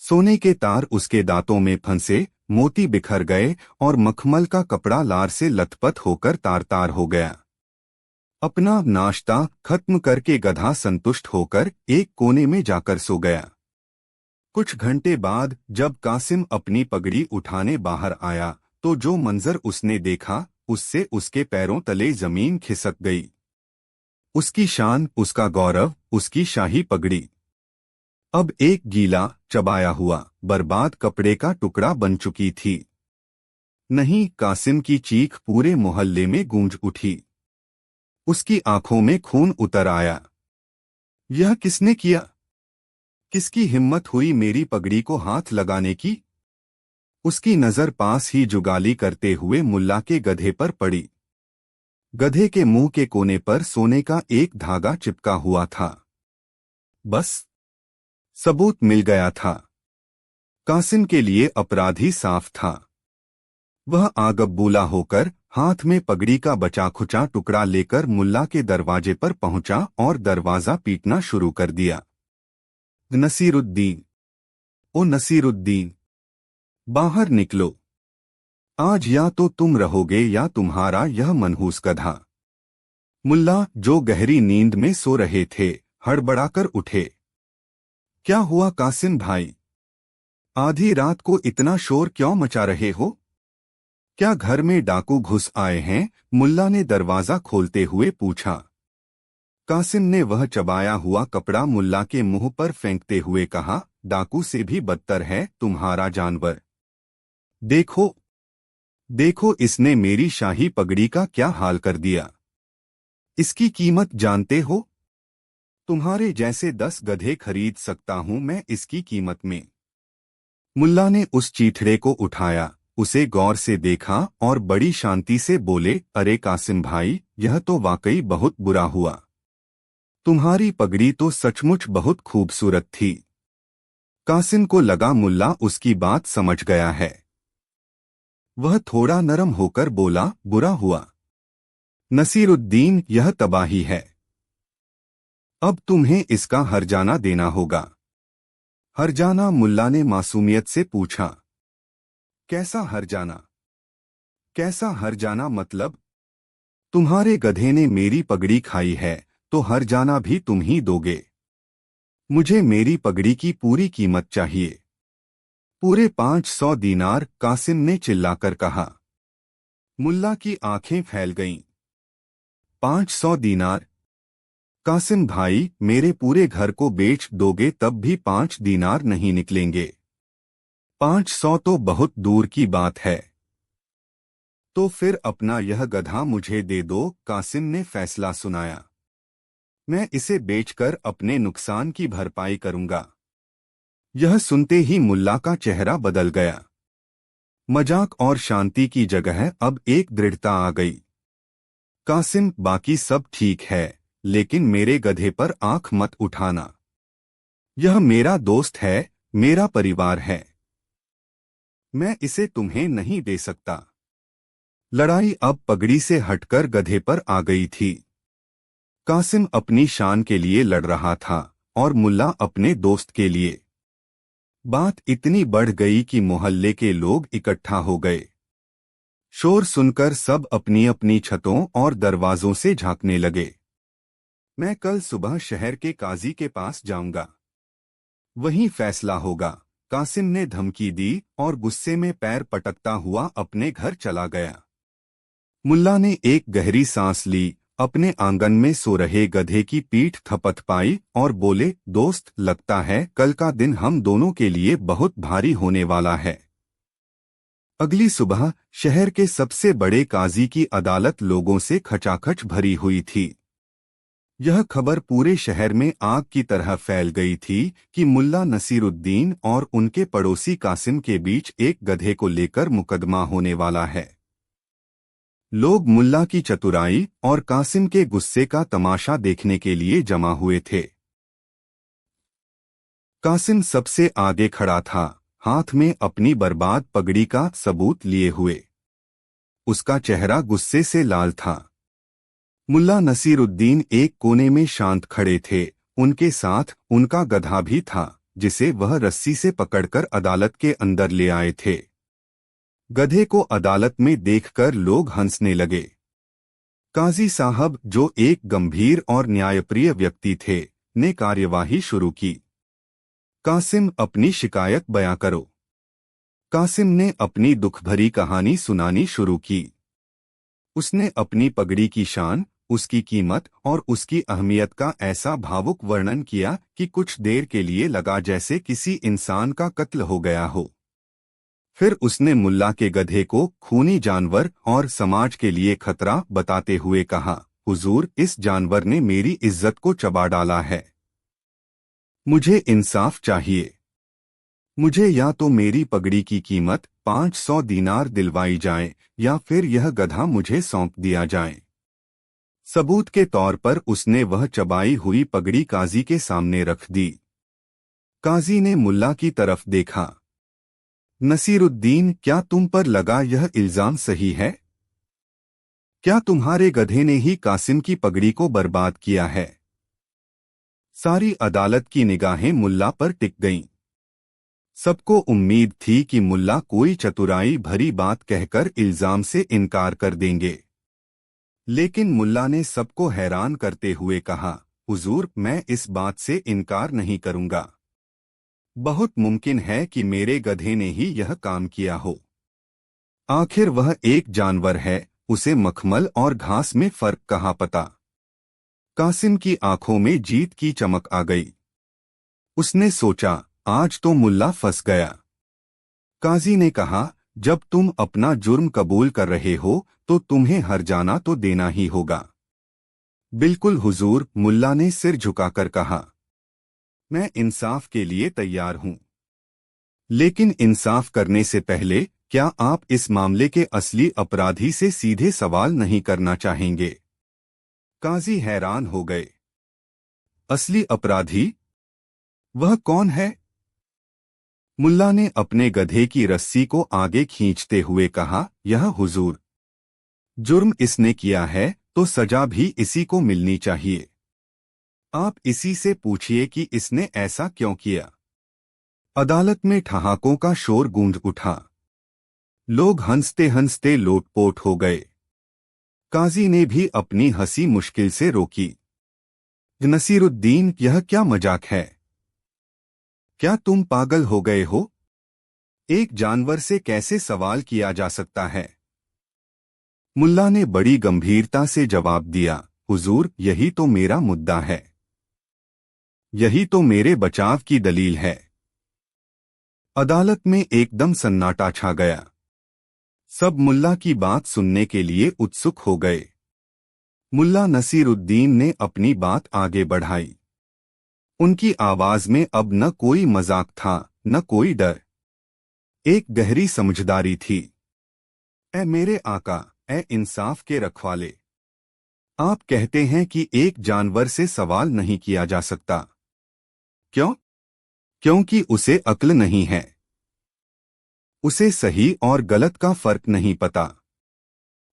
सोने के तार उसके दांतों में फंसे, मोती बिखर गए और मखमल का कपड़ा लार से लथपथ होकर तार तार हो गया। अपना नाश्ता खत्म करके गधा संतुष्ट होकर एक कोने में जाकर सो गया। कुछ घंटे बाद जब कासिम अपनी पगड़ी उठाने बाहर आया तो जो मंजर उसने देखा उससे उसके पैरों तले जमीन खिसक गई। उसकी शान, उसका गौरव, उसकी शाही पगड़ी अब एक गीला, चबाया हुआ, बर्बाद कपड़े का टुकड़ा बन चुकी थी। नहीं, कासिम की चीख पूरे मोहल्ले में गूंज उठी। उसकी आंखों में खून उतर आया। यह किसने किया? किसकी हिम्मत हुई मेरी पगड़ी को हाथ लगाने की? उसकी नजर पास ही जुगाली करते हुए मुल्ला के गधे पर पड़ी। गधे के मुंह के कोने पर सोने का एक धागा चिपका हुआ था। बस सबूत मिल गया था। कासिम के लिए अपराधी साफ था। वह आगबूला होकर हाथ में पगड़ी का बचा खुचा टुकड़ा लेकर मुल्ला के दरवाजे पर पहुंचा और दरवाजा पीटना शुरू कर दिया। नसीरुद्दीन, ओ नसीरुद्दीन, बाहर निकलो। आज या तो तुम रहोगे या तुम्हारा यह मनहूस गधा। मुल्ला, जो गहरी नींद में सो रहे थे, हड़बड़ाकर उठे। क्या हुआ कासिम भाई? आधी रात को इतना शोर क्यों मचा रहे हो? क्या घर में डाकू घुस आए हैं? मुल्ला ने दरवाजा खोलते हुए पूछा। कासिम ने वह चबाया हुआ कपड़ा मुल्ला के मुंह पर फेंकते हुए कहा, डाकू से भी बदतर है तुम्हारा जानवर। देखो देखो, इसने मेरी शाही पगड़ी का क्या हाल कर दिया। इसकी कीमत जानते हो? तुम्हारे जैसे 10 गधे खरीद सकता हूं मैं इसकी कीमत में। मुल्ला ने उस चीथड़े को उठाया, उसे गौर से देखा और बड़ी शांति से बोले, अरे कासिम भाई, यह तो वाकई बहुत बुरा हुआ। तुम्हारी पगड़ी तो सचमुच बहुत खूबसूरत थी। कासिम को लगा मुल्ला उसकी बात समझ गया है। वह थोड़ा नरम होकर बोला, बुरा हुआ नसीरुद्दीन, यह तबाही है। अब तुम्हें इसका हर्जाना देना होगा। हर्जाना? मुल्ला ने मासूमियत से पूछा। कैसा हर्जाना? कैसा हर्जाना मतलब? तुम्हारे गधे ने मेरी पगड़ी खाई है तो हर्जाना भी तुम ही दोगे। मुझे मेरी पगड़ी की पूरी कीमत चाहिए। पूरे 500 दीनार, कासिम ने चिल्लाकर कहा। मुल्ला की आंखें फैल गईं। 500 दीनार? कासिम भाई, मेरे पूरे घर को बेच दोगे तब भी 5 दीनार नहीं निकलेंगे। 500 तो बहुत दूर की बात है। तो फिर अपना यह गधा मुझे दे दो, कासिम ने फैसला सुनाया। मैं इसे बेचकर अपने नुकसान की भरपाई करूंगा। यह सुनते ही मुल्ला का चेहरा बदल गया। मजाक और शांति की जगह अब एक दृढ़ता आ गई। कासिम, बाकी सब ठीक है, लेकिन मेरे गधे पर आंख मत उठाना। यह मेरा दोस्त है, मेरा परिवार है। मैं इसे तुम्हें नहीं दे सकता। लड़ाई अब पगड़ी से हटकर गधे पर आ गई थी। कासिम अपनी शान के लिए लड़ रहा था और मुल्ला अपने दोस्त के लिए। बात इतनी बढ़ गई कि मोहल्ले के लोग इकट्ठा हो गए। शोर सुनकर सब अपनी अपनी छतों और दरवाजों से झांकने लगे। मैं कल सुबह शहर के काजी के पास जाऊंगा, वहीं फैसला होगा, कासिम ने धमकी दी और गुस्से में पैर पटकता हुआ अपने घर चला गया। मुल्ला ने एक गहरी सांस ली, अपने आंगन में सो रहे गधे की पीठ थपथपाई और बोले, दोस्त, लगता है कल का दिन हम दोनों के लिए बहुत भारी होने वाला है। अगली सुबह शहर के सबसे बड़े काजी की अदालत लोगों से खचाखच भरी हुई थी। यह खबर पूरे शहर में आग की तरह फैल गई थी कि मुल्ला नसीरुद्दीन और उनके पड़ोसी कासिम के बीच एक गधे को लेकर मुकदमा होने वाला है। लोग मुल्ला की चतुराई और कासिम के गुस्से का तमाशा देखने के लिए जमा हुए थे। कासिम सबसे आगे खड़ा था, हाथ में अपनी बर्बाद पगड़ी का सबूत लिए हुए। उसका चेहरा गुस्से से लाल था। मुल्ला नसीरुद्दीन एक कोने में शांत खड़े थे। उनके साथ उनका गधा भी था, जिसे वह रस्सी से पकड़कर अदालत के अंदर ले आए थे। गधे को अदालत में देखकर लोग हंसने लगे। काजी साहब, जो एक गंभीर और न्यायप्रिय व्यक्ति थे, ने कार्यवाही शुरू की। कासिम, अपनी शिकायत बयां करो। कासिम ने अपनी दुखभरी कहानी सुनानी शुरू की। उसने अपनी पगड़ी की शान, उसकी कीमत और उसकी अहमियत का ऐसा भावुक वर्णन किया कि कुछ देर के लिए लगा जैसे किसी इंसान का कत्ल हो गया हो। फिर उसने मुल्ला के गधे को खूनी जानवर और समाज के लिए खतरा बताते हुए कहा, हुजूर, इस जानवर ने मेरी इज्जत को चबा डाला है। मुझे इंसाफ चाहिए। मुझे या तो मेरी पगड़ी की कीमत 500 दीनार दिलवाई जाए या फिर यह गधा मुझे सौंप दिया जाए। सबूत के तौर पर उसने वह चबाई हुई पगड़ी काजी के सामने रख दी। काजी ने मुल्ला की तरफ देखा। नसीरुद्दीन, क्या तुम पर लगा यह इल्जाम सही है? क्या तुम्हारे गधे ने ही कासिम की पगड़ी को बर्बाद किया है? सारी अदालत की निगाहें मुल्ला पर टिक गईं। सबको उम्मीद थी कि मुल्ला कोई चतुराई भरी बात कहकर इल्जाम से इनकार कर देंगे। लेकिन मुल्ला ने सबको हैरान करते हुए कहा, हुजूर, मैं इस बात से इनकार नहीं करूंगा। बहुत मुमकिन है कि मेरे गधे ने ही यह काम किया हो। आखिर वह एक जानवर है, उसे मखमल और घास में फर्क कहाँ पता। कासिम की आंखों में जीत की चमक आ गई। उसने सोचा, आज तो मुल्ला फंस गया। काजी ने कहा, जब तुम अपना जुर्म कबूल कर रहे हो तो तुम्हें हर जाना तो देना ही होगा। बिल्कुल हुजूर, मुल्ला ने सिर झुकाकर कहा। मैं इंसाफ के लिए तैयार हूं। लेकिन इंसाफ करने से पहले क्या आप इस मामले के असली अपराधी से सीधे सवाल नहीं करना चाहेंगे? काजी हैरान हो गए। असली अपराधी? वह कौन है? मुल्ला ने अपने गधे की रस्सी को आगे खींचते हुए कहा, यह हुजूर। जुर्म इसने किया है तो सजा भी इसी को मिलनी चाहिए। आप इसी से पूछिए कि इसने ऐसा क्यों किया। अदालत में ठहाकों का शोर गूंज उठा। लोग हंसते हंसते लोटपोट हो गए। काजी ने भी अपनी हंसी मुश्किल से रोकी। नसीरुद्दीन, यह क्या मजाक है? क्या तुम पागल हो गए हो? एक जानवर से कैसे सवाल किया जा सकता है? मुल्ला ने बड़ी गंभीरता से जवाब दिया, हुजूर, यही तो मेरा मुद्दा है। यही तो मेरे बचाव की दलील है। अदालत में एकदम सन्नाटा छा गया। सब मुल्ला की बात सुनने के लिए उत्सुक हो गए। मुल्ला नसीरुद्दीन ने अपनी बात आगे बढ़ाई। उनकी आवाज में अब न कोई मजाक था, न कोई डर। एक गहरी समझदारी थी। ए मेरे आका, ए इंसाफ के रखवाले, आप कहते हैं कि एक जानवर से सवाल नहीं किया जा सकता। क्यों? क्योंकि उसे अक्ल नहीं है। उसे सही और गलत का फर्क नहीं पता।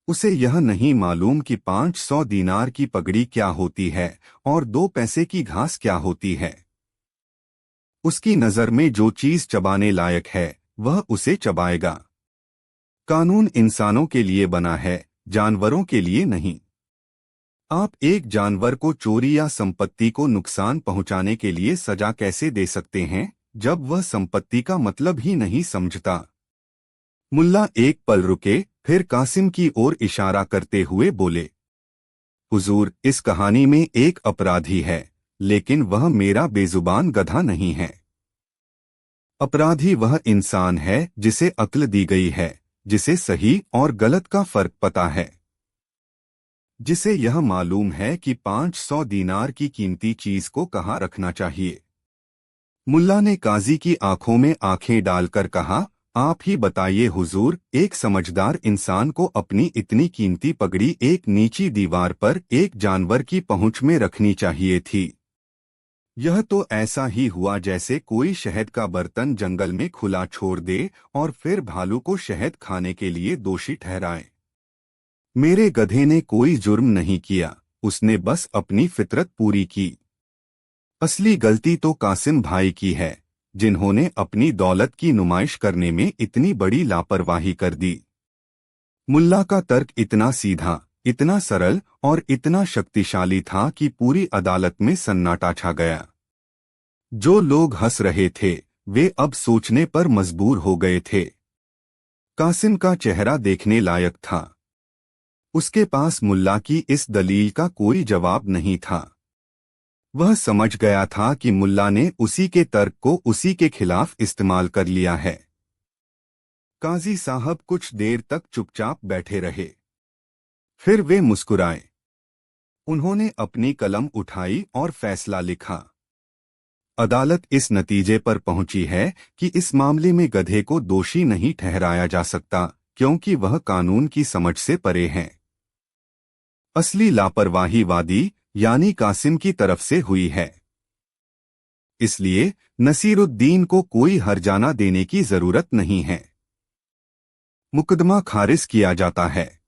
उसे यह नहीं मालूम कि 500 दीनार की पगड़ी क्या होती है और 2 पैसे की घास क्या होती है। उसकी नजर में जो चीज चबाने लायक है वह उसे चबाएगा। कानून इंसानों के लिए बना है, जानवरों के लिए नहीं। आप एक जानवर को चोरी या संपत्ति को नुकसान पहुंचाने के लिए सजा कैसे दे सकते हैं जब वह संपत्ति का मतलब ही नहीं समझता? मुल्ला एक पल रुके, फिर कासिम की ओर इशारा करते हुए बोले, हुजूर, इस कहानी में एक अपराधी है, लेकिन वह मेरा बेजुबान गधा नहीं है। अपराधी वह इंसान है जिसे अक्ल दी गई है, जिसे सही और गलत का फर्क पता है। जिसे यह मालूम है कि 500 दीनार की कीमती चीज को कहाँ रखना चाहिए। मुल्ला ने काजी की आंखों में आंखें डालकर कहा, आप ही बताइए हुजूर, एक समझदार इंसान को अपनी इतनी कीमती पगड़ी एक नीची दीवार पर एक जानवर की पहुंच में रखनी चाहिए थी। यह तो ऐसा ही हुआ जैसे कोई शहद का बर्तन जंगल में खुला छोड़ दे और फिर भालू को शहद खाने के लिए दोषी ठहराए। मेरे गधे ने कोई जुर्म नहीं किया, उसने बस अपनी फितरत पूरी की। असली गलती तो कासिम भाई की है, जिन्होंने अपनी दौलत की नुमाइश करने में इतनी बड़ी लापरवाही कर दी। मुल्ला का तर्क इतना सीधा, इतना सरल और इतना शक्तिशाली था कि पूरी अदालत में सन्नाटा छा गया। जो लोग हंस रहे थे वे अब सोचने पर मजबूर हो गए थे। कासिम का चेहरा देखने लायक था। उसके पास मुल्ला की इस दलील का कोई जवाब नहीं था। वह समझ गया था कि मुल्ला ने उसी के तर्क को उसी के खिलाफ इस्तेमाल कर लिया है। काजी साहब कुछ देर तक चुपचाप बैठे रहे। फिर वे मुस्कुराए। उन्होंने अपनी कलम उठाई और फैसला लिखा। अदालत इस नतीजे पर पहुंची है कि इस मामले में गधे को दोषी नहीं ठहराया जा सकता, क्योंकि वह कानून की समझ से परे है। असली लापरवाही वादी यानी कासिम की तरफ से हुई है। इसलिए नसीरुद्दीन को कोई हर्जाना देने की जरूरत नहीं है। मुकदमा खारिज किया जाता है।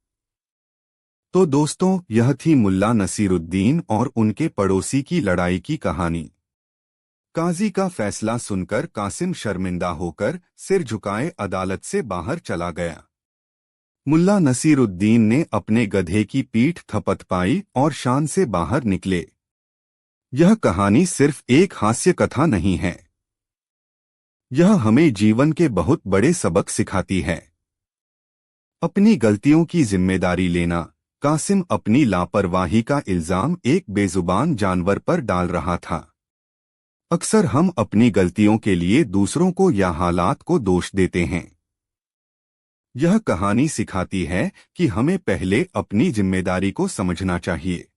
तो दोस्तों, यह थी मुल्ला नसीरुद्दीन और उनके पड़ोसी की लड़ाई की कहानी। काजी का फैसला सुनकर कासिम शर्मिंदा होकर सिर झुकाए अदालत से बाहर चला गया। मुल्ला नसीरुद्दीन ने अपने गधे की पीठ थपथपाई और शान से बाहर निकले। यह कहानी सिर्फ एक हास्य कथा नहीं है। यह हमें जीवन के बहुत बड़े सबक सिखाती है। अपनी गलतियों की जिम्मेदारी लेना। कासिम अपनी लापरवाही का इल्जाम एक बेजुबान जानवर पर डाल रहा था। अक्सर हम अपनी गलतियों के लिए दूसरों को या हालात को दोष देते हैं। यह कहानी सिखाती है कि हमें पहले अपनी जिम्मेदारी को समझना चाहिए।